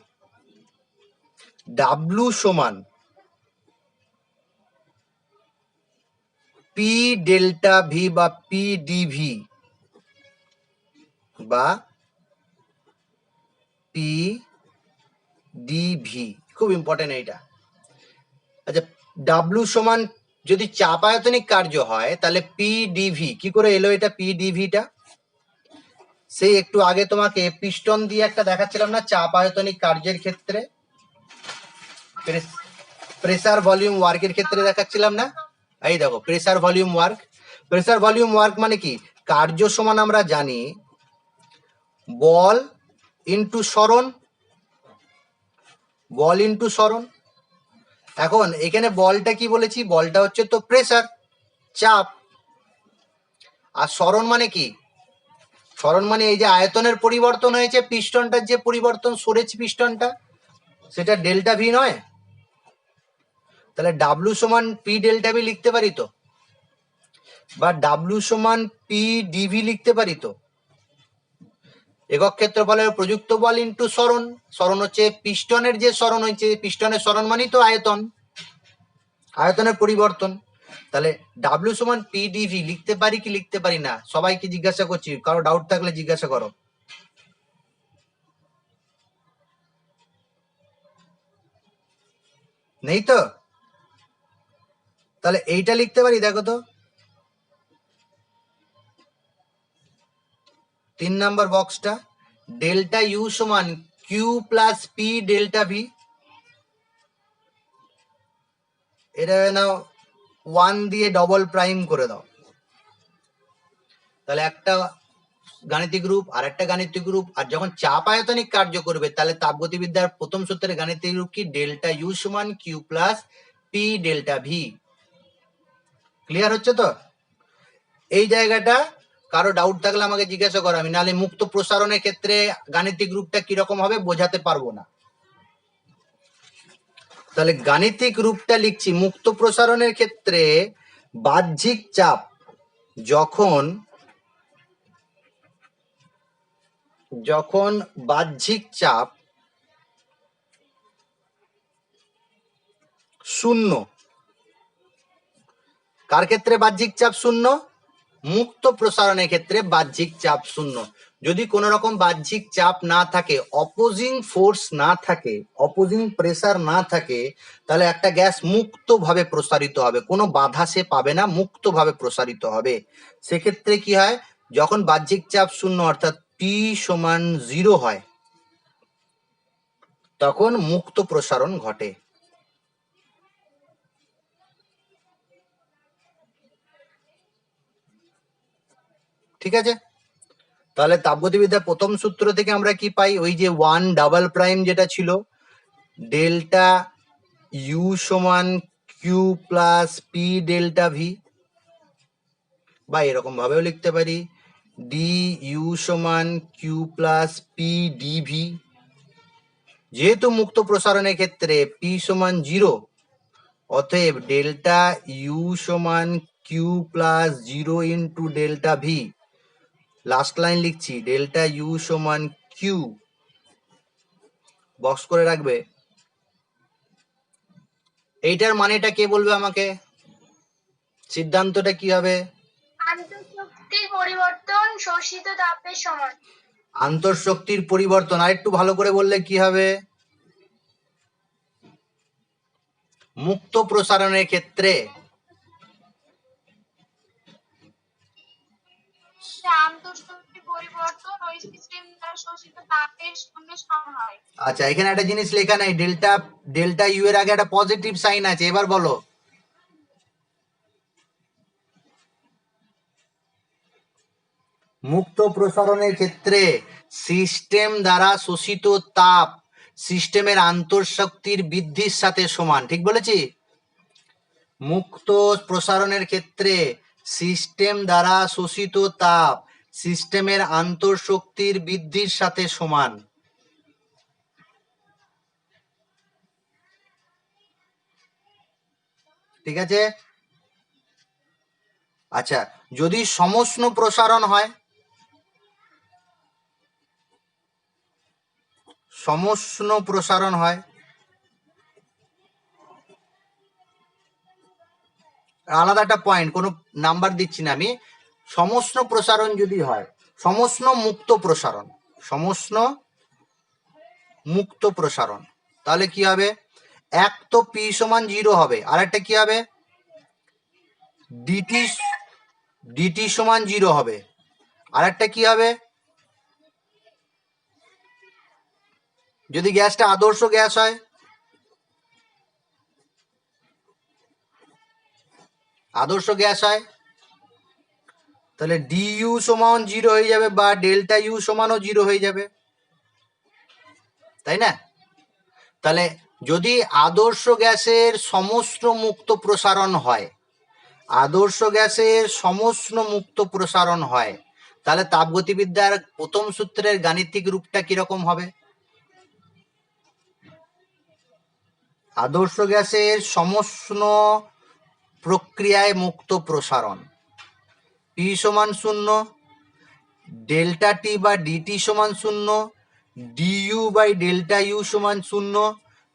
[SPEAKER 1] ডাব্লু সমান পি ডেল্টা ভি বা পি ডিভি বা পি ডিভি, খুব ইম্পর্টেন্ট এইটা। আচ্ছা, ডাব্লু সমান যদি চাপ আয়তনিক কার্য হয় তাহলে পি ডিভি কি করে এলো এটা পি ডিভিটা? সেই একটু আগে তোমাকে পিস্টন দিয়ে একটা দেখাচ্ছিলাম না চাপ আয়তনিক কার্যের ক্ষেত্রে, প্রেসার ভলিউম ওয়ার্কের ক্ষেত্রে দেখাচ্ছিলাম না? এই দেখো pressure volume work. Pressure volume work মানে কি? কার্য সমান আমরা জানি বল ইনটু সরণ, বল ইনটু সরণ। এখন এখানে বলটা কি বলেছি? বলটা হচ্ছে তো প্রেসার, চাপ। আর সরণ মানে কি? সরণ মানে এই যে আয়তনের পরিবর্তন হয়েছে, পিস্টনটার যে পরিবর্তন সরেছে পিস্টনটা, সেটা ডেল্টা ভি নয়? তাহলে ডাব্লু সমান পি ডেল্টা ভি লিখতে পারি তো, বা ডাব্লু সমান পি ডিভি লিখতে পারি তো। একক ক্ষেত্রফলের প্রযুক্ত বল ইন্টু সরণ, সরণ হচ্ছে পিস্টনের যে সরণ হয়েছে, পিস্টনের সরণ মানেই তো আয়তন, আয়তনের পরিবর্তন। তাহলে ডাব্লু সমান পি ডিভি লিখতে পারি কি লিখতে পারি না? সবাইকে জিজ্ঞাসা করছি, কারো ডাউট থাকলে জিজ্ঞাসা করো। নেই তো? তাহলে এইটা লিখতে পারি, দেখো তো 3 নাম্বার বক্সটা, ডেল্টা ইউ সমান Q plus P delta V. এটা নাও 1 দিয়ে ডবল প্রাইম করে দাও, তাহলে একটা গাণিতিক রূপ আর একটা গাণিতিক রূপ। আর যখন চাপ আয়তনিক কার্য করবে তাহলে তাপগতিবিদ্যার প্রথম সূত্রের গাণিতিক রূপ কি? ডেল্টা ইউ সমান Q plus P delta V. Clear হচ্ছে তো? এই জায়গাটা কারো ডাউট থাকলে আমাকে জিজ্ঞাসা করো, আমি নাহলে মুক্ত প্রসারণের ক্ষেত্রে গাণিতিক রূপটা কিরকম হবে বোঝাতে পারবো না। তাহলে গাণিতিক রূপটা লিখছি, মুক্ত প্রসারণের ক্ষেত্রে বাহ্যিক চাপ যখন বাহ্যিক চাপ শূন্য, কার ক্ষেত্রে বাহ্যিক চাপ শূন্য? মুক্ত প্রসারণের ক্ষেত্রে বাহ্যিক চাপ শূন্য। যদি কোন রকম বাহ্যিক চাপ না থাকে, অপোজিং ফোর্স না থাকে, অপোজিং প্রেসার না থাকে, তাহলে একটা গ্যাস মুক্তভাবে প্রসারিত হবে, কোনো বাধা সে পাবে না, মুক্তভাবে প্রসারিত হবে। সেক্ষেত্রে কি হয়? যখন বাহ্যিক চাপ শূন্য অর্থাৎ পি সমান 0 হয়, তখন মুক্ত প্রসারণ ঘটে। ঠিক আছে? তাহলে তাপগতিবিদ্যার প্রথম সূত্র থেকে আমরা কি পাই? ওই যে 1 ডাবল প্রাইম যেটা ছিল, ডেল্টা ইউ সমান Q plus P delta V, বা এরকম ভাবেও লিখতে পারি ডি ইউ সমান কিউ প্লাস পি ডিভি। যেহেতু মুক্ত প্রসারণের ক্ষেত্রে পি সমান 0, অতএব ডেল্টা ইউ সমান Q plus 0 into delta V. Last line লিখছি, ডেল্টা ইউ সমান কিউ, বক্স করে রাখবে। এইটার মানেটা কে বলবে আমাকে? সিদ্ধান্তটা কি হবে?
[SPEAKER 2] আন্তঃশক্তির পরিবর্তন শোষিত তাপের সমান।
[SPEAKER 1] আন্তঃশক্তির পরিবর্তন আর একটু ভালো করে বললে কি হবে? মুক্ত প্রসারণের ক্ষেত্রে
[SPEAKER 2] আন্তঃশক্তির পরিবর্তন ওই সিস্টেম দ্বারা শোষিত তাপের সঙ্গে সমান হয়।
[SPEAKER 1] আচ্ছা, এখানে একটা জিনিস লেখা নাই, ডেল্টা ইউ এর আগে একটা পজিটিভ সাইন আছে, এবার বলো। মুক্ত প্রসারণের ক্ষেত্রে সিস্টেম দ্বারা শোষিত তাপ সিস্টেমের আন্তঃশক্তির বৃদ্ধির সাথে সমান, ঠিক বলেছি? মুক্ত প্রসারণের ক্ষেত্রে সিস্টেম দ্বারা শোষিত তাপ সিস্টেমের আন্তঃশক্তির বৃদ্ধির সাথে সমান। ঠিক আছে? আচ্ছা, যদি সমষ্ণ প্রসারণ হয়, সমষ্ণ প্রসারণ হয়, আলাদা একটা পয়েন্ট, কোনো নাম্বার দিচ্ছি না আমি, সমষ্ণ প্রসারণ যদি হয়, সমষ্ণ মুক্ত প্রসারণ, সমষ্ণ মুক্ত প্রসারণ। তাহলে কি হবে, এক তো পি সমান 0 হবে, আর একটা কি হবে, ডিটি সমান 0 হবে, আর একটা কি হবে, যদি গ্যাসটা আদর্শ গ্যাস হয়, আদর্শ গ্যাস হয় তাহলে ডিইউ সমান 0 হয়ে যাবে, বা ডেল্টা ইউ সমানও 0 হয়ে যাবে, তাই না? তাহলে যদি আদর্শ গ্যাসের সমস্ত মুক্ত প্রসারণ হয়, আদর্শ গ্যাসের সমস্ত মুক্ত প্রসারণ হয়, তাহলে তাপগতিবিদ্যার প্রথম সূত্রের গাণিতিক রূপটা কিরকম হবে? আদর্শ গ্যাসের সমস্ত প্রক্রিয়ায় মুক্ত প্রসারণ, পি সমান 0, ডেল্টা টি বা ডিটি সমান 0, ডিইউ বাই ডেল্টা ইউ সমান 0।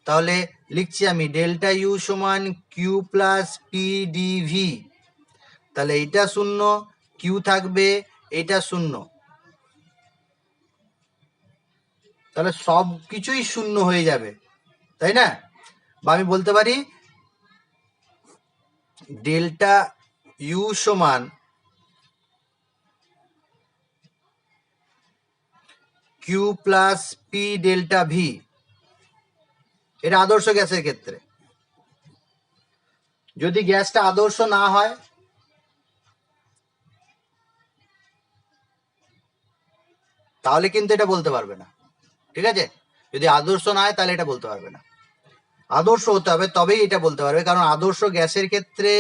[SPEAKER 1] তাহলে লিখছি আমি ডেল্টা ইউ সমান কিউ প্লাস পি ডিভি। তাহলে এইটা 0, কিউ থাকবে, এটা 0, তাহলে সব কিছুই 0 হয়ে যাবে, তাই না? বা আমি বলতে পারি ডেল্টা ইউ সমান Q plus P delta V. এটা আদর্শ গ্যাসের ক্ষেত্রে। যদি গ্যাসটা আদর্শ না হয়, তাহলে কিন্তু এটা বলতে পারবে না, ঠিক আছে? যদি আদর্শ না হয় তাহলে এটা বলতে পারবে না, আদর্শ হতে হবে তবেই এটা বলতে পারবে। কারণ আদর্শ গ্যাসের ক্ষেত্রে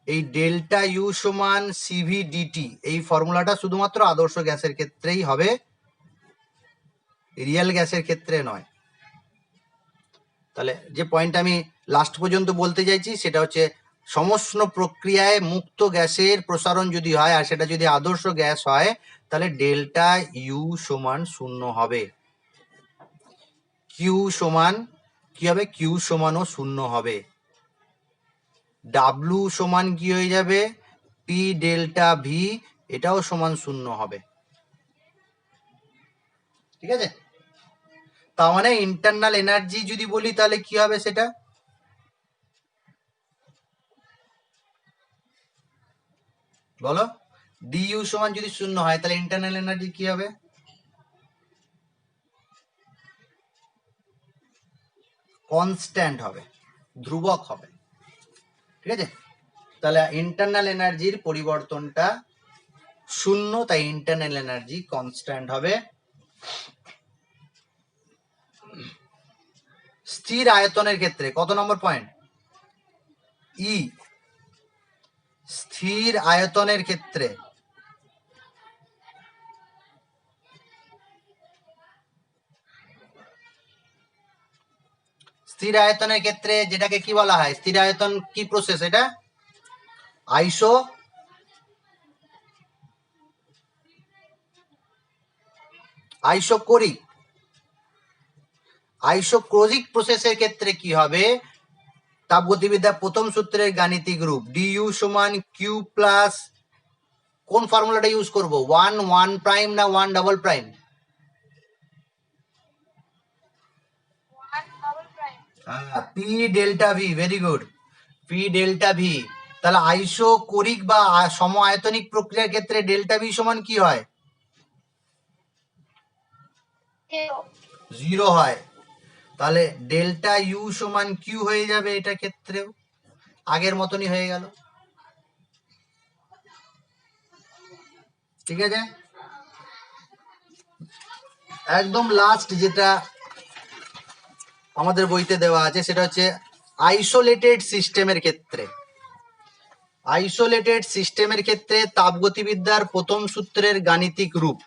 [SPEAKER 1] এই ডেল্টা ইউ সমান সিভি ডিটি এই ফর্মুলাটা শুধুমাত্র আদর্শ গ্যাসের ক্ষেত্রেই হবে, রিয়েল গ্যাসের ক্ষেত্রে নয়। তাহলে যে পয়েন্ট আমি লাস্ট পর্যন্ত বলতে চাইছি সেটা হচ্ছে, সমস্ত প্রক্রিয়ায় মুক্ত গ্যাসের প্রসারণ যদি হয়, আর সেটা যদি আদর্শ গ্যাস হয়, তাহলে ডেল্টা ইউ সমান 0 হবে, কিউ সমান কি হবে, কিউ সমানও 0 হবে, ডাব্লু সমান কি হয়ে যাবে, পি ডেল্টা ভি, এটাও সমান 0 হবে, ঠিক আছে? তার মানে ইন্টারনাল এনার্জি যদি বলি তাহলে কি হবে সেটা, বলো? ডিইউ সমান যদি 0 হয় তাহলে ইন্টারনাল এনার্জি কি হবে, কনস্ট্যান্ট হবে, ধ্রুবক হবে, ঠিক আছে? তাহলে ইন্টারনাল এনার্জির পরিবর্তনটা 0, তাই ইন্টারনাল এনার্জি কনস্ট্যান্ট হবে। স্থির আয়তনের ক্ষেত্রে কত নম্বর পয়েন্ট, ই, স্থির আয়তনের ক্ষেত্রে স্থির আয়তনের ক্ষেত্রে যেটাকে কি বলা হয়, স্থির আয়তন কি প্রসেস, এটা আইসোক্রোজিক প্রসেসের ক্ষেত্রে কি হবে, তাপগতিবিদ্যা প্রথম সূত্রের গাণিতিক রূপ ডিইউ সমান কিউ প্লাস, কোন ফর্মুলাটা ইউজ করব, 1 প্রাইম না 1 double prime,
[SPEAKER 2] 1 double prime।
[SPEAKER 1] P delta V, very good, P delta V. তাহলে আইসোকোরিক বা সম আয়তনিক প্রক্রিয়ার ক্ষেত্রে ডেল্টা ভি সমান কি হয়, 0 হয়। তাহলে ডেল্টা ইউ সমান কিউ হয়ে যাবে, এটা ক্ষেত্রেও আগের মতনই হয়ে গেল, ঠিক আছে? একদম লাস্ট যেটা আমাদের বইতে দেওয়া আছে সেটা হচ্ছে আইসোলেটেড সিস্টেমের ক্ষেত্রে। আইসোলেটেড সিস্টেমের ক্ষেত্রে তাপগতিবিদ্যার প্রথম সূত্রের গাণিতিক রূপ,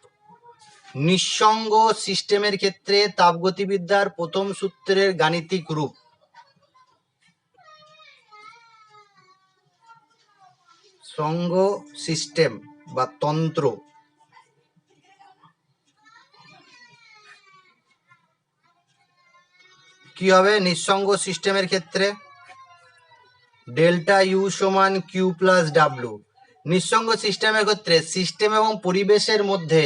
[SPEAKER 1] নিঃসঙ্গ সিস্টেমের ক্ষেত্রে তাপগতিবিদ্যার প্রথম সূত্রের গাণিতিক রূপ, সঙ্গ সিস্টেম বা তন্ত্র, কি হবে, নিঃসঙ্গ সিস্টেমের ক্ষেত্রে ডেল্টা ইউ সমান কিউ প্লাস ডাব্লু। নিঃসঙ্গ সিস্টেমের ক্ষেত্রে সিস্টেম এবং পরিবেশের মধ্যে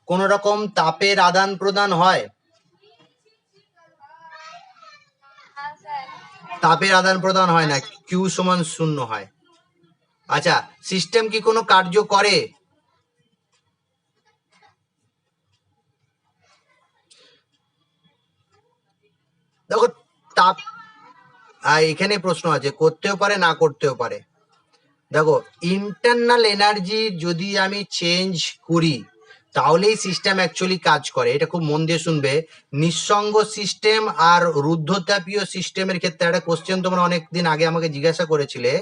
[SPEAKER 1] কোন রকম তাপের আদান প্রদান হয়, তাপের আদান প্রদান হয় না, কিউ সমান 0 হয়। আচ্ছা, সিস্টেম কি কোনো কার্য করে? দেখো তাপ, এখানে প্রশ্ন আছে, করতেও পারে না করতেও পারে। দেখো ইন্টারনাল এনার্জি যদি আমি চেঞ্জ করি তাহলেই সিস্টেম অ্যাকচুয়ালি কাজ করে। এটা খুব মন দিয়ে শুনবে। নিঃসঙ্গ সিস্টেম আর রুদ্ধতাপীয় সিস্টেমের ক্ষেত্রে একটা কোশ্চেন তোমরা অনেকদিন আগে আমাকে জিজ্ঞাসা করেছিলে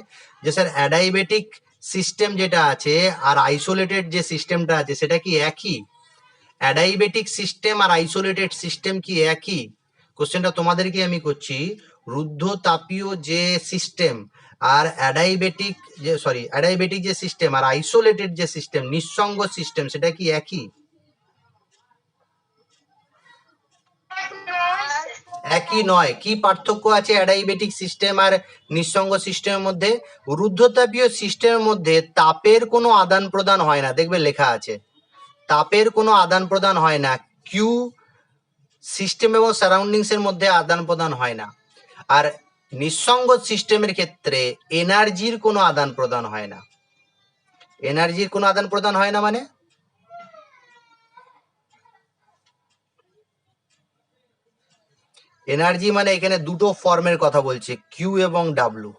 [SPEAKER 1] যে স্যার অ্যাডাইবেটিক সিস্টেম যেটা আছে আর আইসোলেটেড যে সিস্টেমটা আছে সেটা কি একই? অ্যাডাইবেটিক সিস্টেম আর আইসোলেটেড সিস্টেম কি একই? কোশ্চেনটা তোমাদেরকে আমি করছি। রুদ্ধতাপীয় যে সিস্টেম আর অ্যাডাইবেটিক যে সিস্টেম আর আইসোলেটেড যে সিস্টেম, নিঃসঙ্গ সিস্টেম, সেটা কি একই? একই নয়। কি পার্থক্য আছে অ্যাডাইবেটিক সিস্টেম আর নিঃসঙ্গ সিস্টেমের মধ্যে? রুদ্ধতাপীয় সিস্টেমের মধ্যে তাপের কোনো আদান প্রদান হয় না, দেখবে লেখা আছে তাপের কোনো আদান প্রদান হয় না। কিউ সিস্টেম এবং সারাউন্ডিংস এর মধ্যে আদান প্রদান হয় না। আর নিঃসঙ্গ সিস্টেমের ক্ষেত্রে এনার্জির কোনো আদান প্রদান হয় না। এনার্জির কোনো আদান প্রদান হয় না মানে এনার্জি মানে এখানে দুটো ফর্মের কথা বলছে, কিউ এবং ডাব্লু।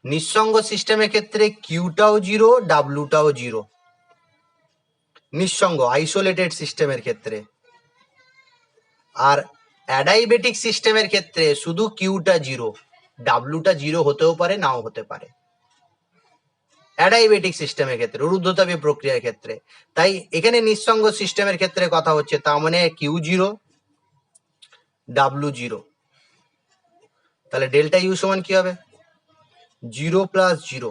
[SPEAKER 1] নিঃসঙ্গ সিস্টেমের ক্ষেত্রে কিউটাও জিরো, ডাব্লুটাও জিরো। নিঃসঙ্গ আইসোলেটেড সিস্টেমের ক্ষেত্রে। আর অ্যাডাইবেটিক সিস্টেমের ক্ষেত্রে শুধু কিউটা জিরো, ডাব্লুটা জিরো হতেও পারে নাও হতে পারে। অ্যাডাইবেটিক সিস্টেমের ক্ষেত্রে, রুদ্ধতাপীয় প্রক্রিয়ার ক্ষেত্রে। তাই এখানে নিঃসঙ্গ সিস্টেমের ক্ষেত্রে কথা হচ্ছে, তার মানে কিউ জিরো, ডাব্লু জিরো। তাহলে ডেল্টা ইউ সমান কি হবে? Zero plus zero.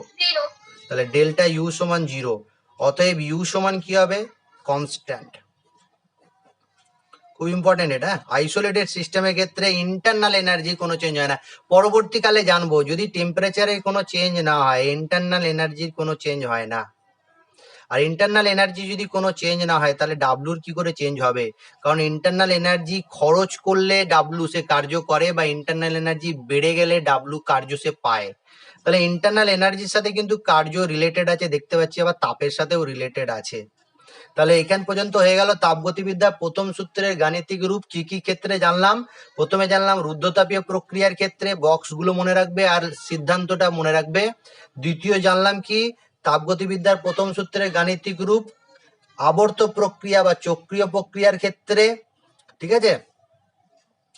[SPEAKER 1] তাহলে ডেল্টা ইউ সমান জিরো। অতএব ইউ সমান কি হবে? কনস্ট্যান্ট। খুব ইম্পর্টেন্ট এটা। আইসোলেটেড সিস্টেমের ক্ষেত্রে ইন্টারনাল এনার্জি কোনো চেঞ্জ হয় না। পরবর্তীকালে জানবো যদি টেম্পারেচারের কোনো চেঞ্জ না হয়, ইন্টারনাল এনার্জির কোনো চেঞ্জ হয় না। আর ইন্টারনাল এনার্জি যদি কোনো চেঞ্জ না হয় তাহলে ডাব্লুর কি করে চেঞ্জ হবে? কারণ ইন্টারনাল এনার্জি খরচ করলে ডাব্লু সে কার্য করে, বা ইন্টারনাল এনার্জি বেড়ে গেলে ডাব্লু কার্য সে পায়। তাহলে ইন্টারনাল এনার্জির সাথে কিন্তু কার্য রিলেটেড আছে, দেখতে পাচ্ছি, আবার তাপের সাথেও রিলেটেড আছে। তাহলে এখান পর্যন্ত হয়ে গেল তাপগতিবিদ্যা প্রথম সূত্রের গাণিতিক রূপ। কি কি ক্ষেত্রে জানলাম? প্রথমে জানলাম রুদ্ধতাপীয় প্রক্রিয়ার ক্ষেত্রে, বক্সগুলো মনে রাখবে আর সিদ্ধান্তটা মনে রাখবে। দ্বিতীয় জানলাম কি? তাপগতিবিদ্যার প্রথম সূত্রের গাণিতিক রূপ আবর্ত প্রক্রিয়া বা চক্রীয় প্রক্রিয়ার ক্ষেত্রে। ঠিক আছে,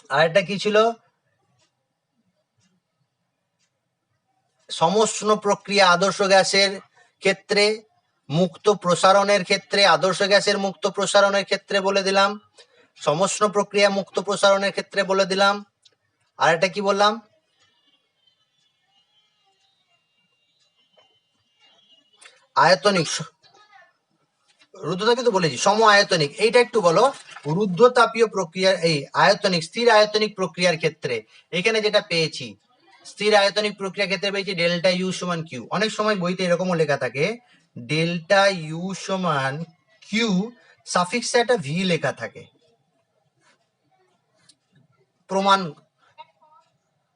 [SPEAKER 1] আরেকটা কি ছিল? সমষ্ণ প্রক্রিয়া আদর্শ গ্যাসের ক্ষেত্রে, মুক্ত প্রসারণের ক্ষেত্রে, আদর্শ গ্যাসের মুক্ত প্রসারণের ক্ষেত্রে বলে দিলাম, সমষ্ণ প্রক্রিয়া মুক্ত প্রসারণের ক্ষেত্রে বলে দিলাম। আর একটা কি বললাম? আয়তনিক, রুদ্ধতাপীয় তো বলেছি, সম আয়তনিক। এইটা একটু বলো, রুদ্ধতাপীয় প্রক্রিয়ার এই আয়তনিক, স্থির আয়তনিক প্রক্রিয়ার ক্ষেত্রে এখানে যেটা পেয়েছি, স্থির আয়তনিক প্রক্রিয়ার ক্ষেত্রে পেয়েছি ডেল্টা ইউ সমান কিউ। অনেক সময় বইতে এরকমও লেখা থাকে ডেল্টা ইউ সমান কিউ, সাফিক্সে একটা ভি লেখা থাকে। প্রমাণ,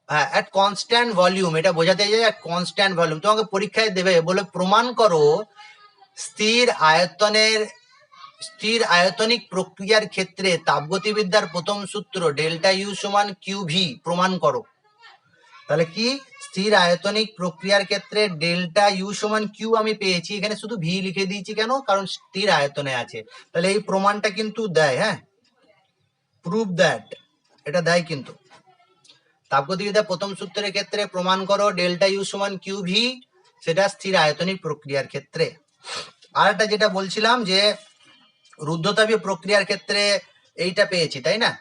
[SPEAKER 1] হ্যাঁ, অ্যাট কনস্ট্যান্ট ভলিউম, এটা বোঝাতে যায় অ্যাট কনস্ট্যান্ট ভলিউম। তোমাকে পরীক্ষায় দেবে, বলে প্রমাণ করো স্থির আয়তনিক প্রক্রিয়ার ক্ষেত্রে তাপগতিবিদ্যার প্রথম সূত্র ডেল্টা ইউ সমান কিউ ভি প্রমাণ করো। তাহলে কি? স্থির আয়তনিক প্রক্রিয়ার ক্ষেত্রে ডেল্টা ইউ সমান কিউ আমি পেয়েছি, এখানে শুধু ভি লিখে দিয়েছি কেন? কারণ স্থির আয়তনে আছে। তাহলে এই প্রমাণটা কিন্তু দেয়, হ্যাঁ, প্রুভ দ্যাট, এটা দেয় কিন্তু। তাপগতিবিদ্যার প্রথম সূত্রের ক্ষেত্রে প্রমাণ করো ডেল্টা ইউ সমান কিউ ভি, সেটা স্থির আয়তনিক প্রক্রিয়ার ক্ষেত্রে। আর একটা যেটা বলছিলাম যে রুদ্ধতাপীয় প্রক্রিয়ার ক্ষেত্রে এইটা পেয়েছি, তাই না?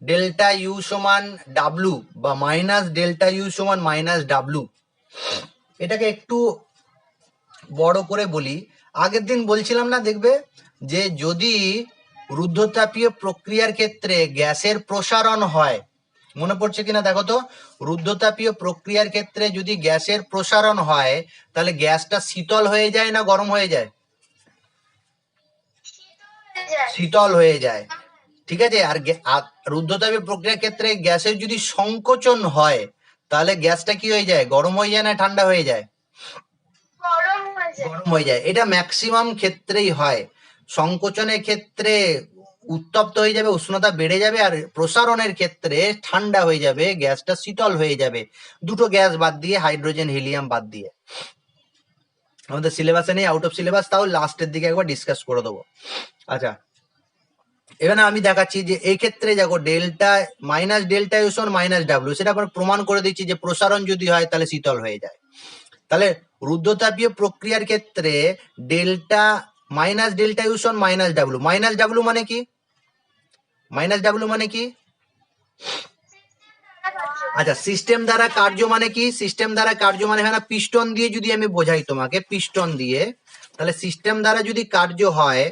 [SPEAKER 1] ডেল্টা ইউ সমান ডাব্লু বা মাইনাস ডেল্টা ইউ সমান মাইনাস ডাব্লু। এটাকে একটু বড় করে বলি। আগের দিন বলছিলাম না, দেখবে যে যদি রুদ্ধতাপীয় প্রক্রিয়ার ক্ষেত্রে গ্যাসের প্রসারণ হয়, মনে পড়ছে কিনা দেখো তো, রুদ্ধতাপীয় প্রক্রিয়ার ক্ষেত্রে যদি গ্যাসের প্রসারণ হয় তাহলে গ্যাসটা শীতল হয়ে যায় না গরম হয়ে যায়? শীতল হয়ে যায়। ঠিক আছে, আর রুদ্ধতাপীয় প্রক্রিয়ার ক্ষেত্রে গ্যাসের যদি সংকোচন হয় তাহলে গ্যাসটা কি হয়ে যায়, গরম হয়ে যায় না ঠান্ডা হয়ে যায়?
[SPEAKER 2] গরম হয়ে যায়।
[SPEAKER 1] গরম হয়ে যায়। এটা ম্যাক্সিমাম ক্ষেত্রেই হয়। সংকোচনের ক্ষেত্রে উত্তপ্ত হয়ে যাবে, উষ্ণতা বেড়ে যাবে, আর প্রসারণের ক্ষেত্রে ঠান্ডা হয়ে যাবে, গ্যাসটা শীতল হয়ে যাবে। দুটো গ্যাস বাদ দিয়ে, হাইড্রোজেন হিলিয়াম বাদ দিয়ে। আমাদের সিলেবাসে নেই, আউট অফ সিলেবাস, তাও লাস্টের দিকে একবার ডিসকাস করে দেবো। আচ্ছা, এখানে আমি দেখাচ্ছি যে এই ক্ষেত্রে দেখো ডেল্টা মাইনাস ডেল্টা ইউ সমান মাইনাস ডাব্লিউ, সেটা আবার প্রমাণ করে দিচ্ছি যে প্রসারণ যদি হয় তাহলে শীতল হয়ে যায়। তাহলে রুদ্ধতাপীয় প্রক্রিয়ার ক্ষেত্রে ডেল্টা মাইনাস ডেল্টা ইউ সমান মাইনাস ডাব্লিউ। মাইনাস ডাব্লিউ মানে কি? মাইনাস ডাব্লিউ মানে কি? আচ্ছা, সিস্টেম দ্বারা কার্য মানে কি? সিস্টেম দ্বারা কার্য মানে এখানে পিস্টন দিয়ে যদি আমি বোঝাই তোমাকে, পিস্টন দিয়ে, তাহলে সিস্টেম দ্বারা যদি কার্য হয়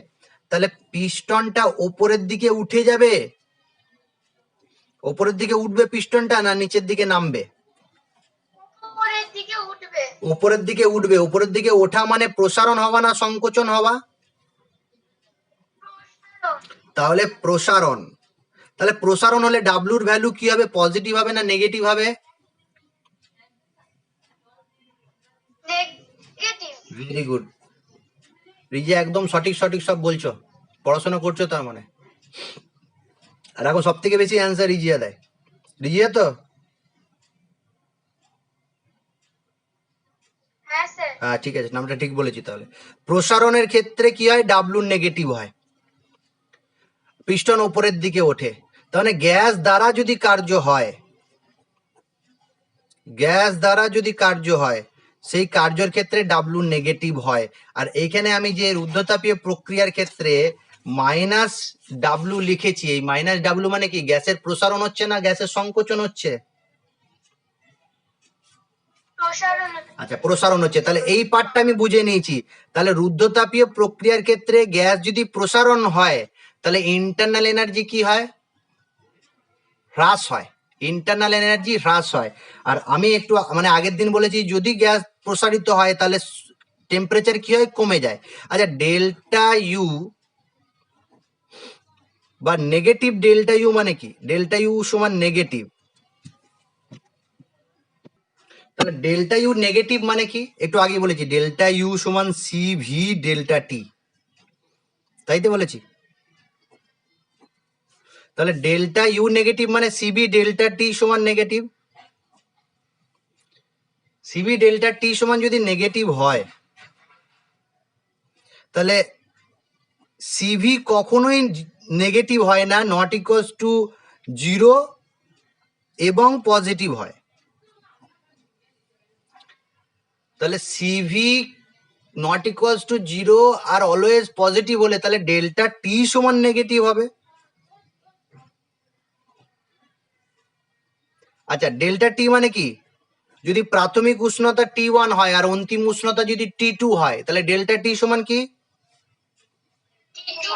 [SPEAKER 1] তাহলে পিস্টনটা ওপরের দিকে উঠে যাবে, ওপরের দিকে উঠবে পিস্টনটা, না নিচের দিকে নামবে?
[SPEAKER 2] উপরের দিকে উঠবে।
[SPEAKER 1] উপরের দিকে উঠবে। উপরের দিকে ওঠা মানে প্রসারণ হওয়া না সংকোচন হওয়া? তাহলে প্রসারণ। তাহলে প্রসারণ হলে ডাব্লুর ভ্যালু কি হবে, পজিটিভ হবে না নেগেটিভ হবে?
[SPEAKER 2] নেগেটিভ।
[SPEAKER 1] ভেরি গুড রিজিয়া, একদম সঠিক সঠিক সব বলছো, পড়াশোনা করছো তার মানে। আর এখন সব থেকে বেশি অ্যান্সার রিজিয়া দেয়। রিজিয়া তো?
[SPEAKER 2] হ্যাঁ স্যার।
[SPEAKER 1] হ্যাঁ ঠিক আছে, নামটা ঠিক বলেছি। তাহলে প্রসারণের ক্ষেত্রে কি হয়, ডাব্লু নেগেটিভ হয়, পিস্টন উপরের দিকে ওঠে। তাহলে গ্যাস দ্বারা যদি কার্য হয়, গ্যাস দ্বারা যদি কার্য হয় সেই কার্যের ক্ষেত্রে ডাব্লু নেগেটিভ হয়। আর এইখানে আমি যে রুদ্ধতাপীয় প্রক্রিয়ার ক্ষেত্রে মাইনাস ডাব্লু লিখেছি, এই মাইনাস ডাব্লু মানে কি, গ্যাসের প্রসারণ হচ্ছে না গ্যাসের সংকোচন হচ্ছে?
[SPEAKER 2] প্রসারণ।
[SPEAKER 1] আচ্ছা, প্রসারণ হচ্ছে। তাহলে এই পার্টটা আমি বুঝে নিয়েছি। তাহলে রুদ্ধতাপীয় প্রক্রিয়ার ক্ষেত্রে গ্যাস যদি প্রসারণ হয় তাহলে ইন্টারনাল এনার্জি কি হয়, হ্রাস হয়। ইন্টারনাল এনার্জি হ্রাস হয়। আর আমি একটু মানে আগের দিন বলেছি যদি গ্যাস প্রসারিত হয় তাহলে টেম্পারেচার কি হয়, কমে যায়। আচ্ছা, ডেল্টা ইউ বা নেগেটিভ ডেল্টা ইউ মানে কি? ডেল্টা ইউ সমান নেগেটিভ। তাহলে ডেল্টা ইউ নেগেটিভ মানে কি? একটু আগে বলেছি ডেল্টা ইউ সমান সি ভি ডেল্টা টি, তাই তো বলেছি। তাহলে ডেল্টা ইউ নেগেটিভ মানে সিবি ডেল্টা টি সমান নেগেটিভ। সিবি ডেল্টা টি সমান যদি নেগেটিভ হয় তাহলে সিভি কখনোই নেগেটিভ হয় না, নট ইকুয়ালস টু জিরো এবং পজিটিভ হয়। তাহলে CV not equals to zero আর অলওয়েজ পজিটিভ হলে তাহলে ডেল্টা টি সমান নেগেটিভ হবে। আচ্ছা, ডেল্টা টি মানে কি? যদি প্রাথমিক উষ্ণতা T1 হয় আর অন্তিম উষ্ণতা যদি T2 হয় তাহলে ডেল্টা টি সমান কি? T2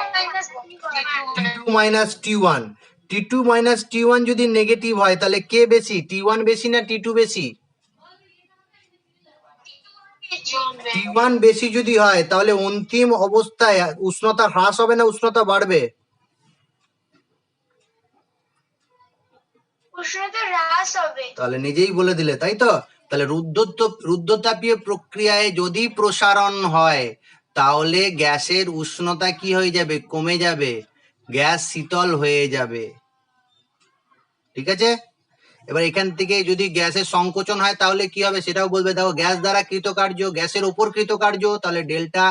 [SPEAKER 1] minus T1। T2 minus T1 যদি নেগেটিভ হয় তাহলে কে বেশি, T1 বেশি না T2 বেশি? T1 বেশি যদি হয় তাহলে অন্তিম অবস্থায় উষ্ণতা হ্রাস হবে না উষ্ণতা বাড়বে?
[SPEAKER 2] উষ্ণতা হ্রাস হবে।
[SPEAKER 1] তাহলে নিজেই বলে দিলে, তাই তো। তাহলে রুদ্ধতাপীয় প্রক্রিয়ায় যদি প্রসারণ হয় তাহলে গ্যাসের উষ্ণতা কি হয়ে যাবে, কমে যাবে, গ্যাস শীতল হয়ে যাবে। ঠিক আছে। এবার এখান থেকে যদি গ্যাসের সংকোচন হয় তাহলে কি হবে সেটাও বলবে। দেখো, গ্যাস দ্বারা কৃতকার্য, গ্যাসের ওপর কৃতকার্য, তাহলে ডেল্টা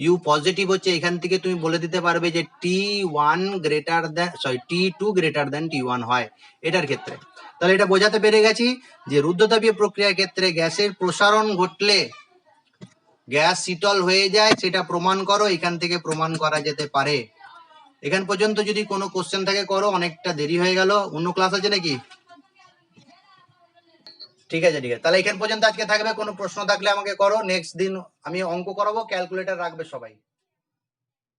[SPEAKER 1] ইউ পজিটিভ হচ্ছে। এখান থেকে তুমি বলে দিতে পারবে যে T1 greater than T2 greater than T1 হয় এটার ক্ষেত্রে। তাহলে এটা বোঝাতে পেরে গেছি যে রুদ্ধতাপীয় প্রক্রিয়ার ক্ষেত্রে গ্যাসের প্রসারণ ঘটলে গ্যাস শীতল হয়ে যায়, সেটা প্রমাণ করো। এখান থেকে প্রমাণ করা যেতে পারে। এখান পর্যন্ত যদি কোনো কোশ্চেন থাকে করো, অনেকটা দেরি হয়ে গেল। অন্য ক্লাস আছে নাকি? ঠিক আছে ঠিক আছে, তাহলে এখান পর্যন্ত আজকে থাকবে। কোনো প্রশ্ন থাকলে আমাকে করো, নেক্সট দিন আমি অঙ্ক করাবো, ক্যালকুলেটর রাখবে সবাই।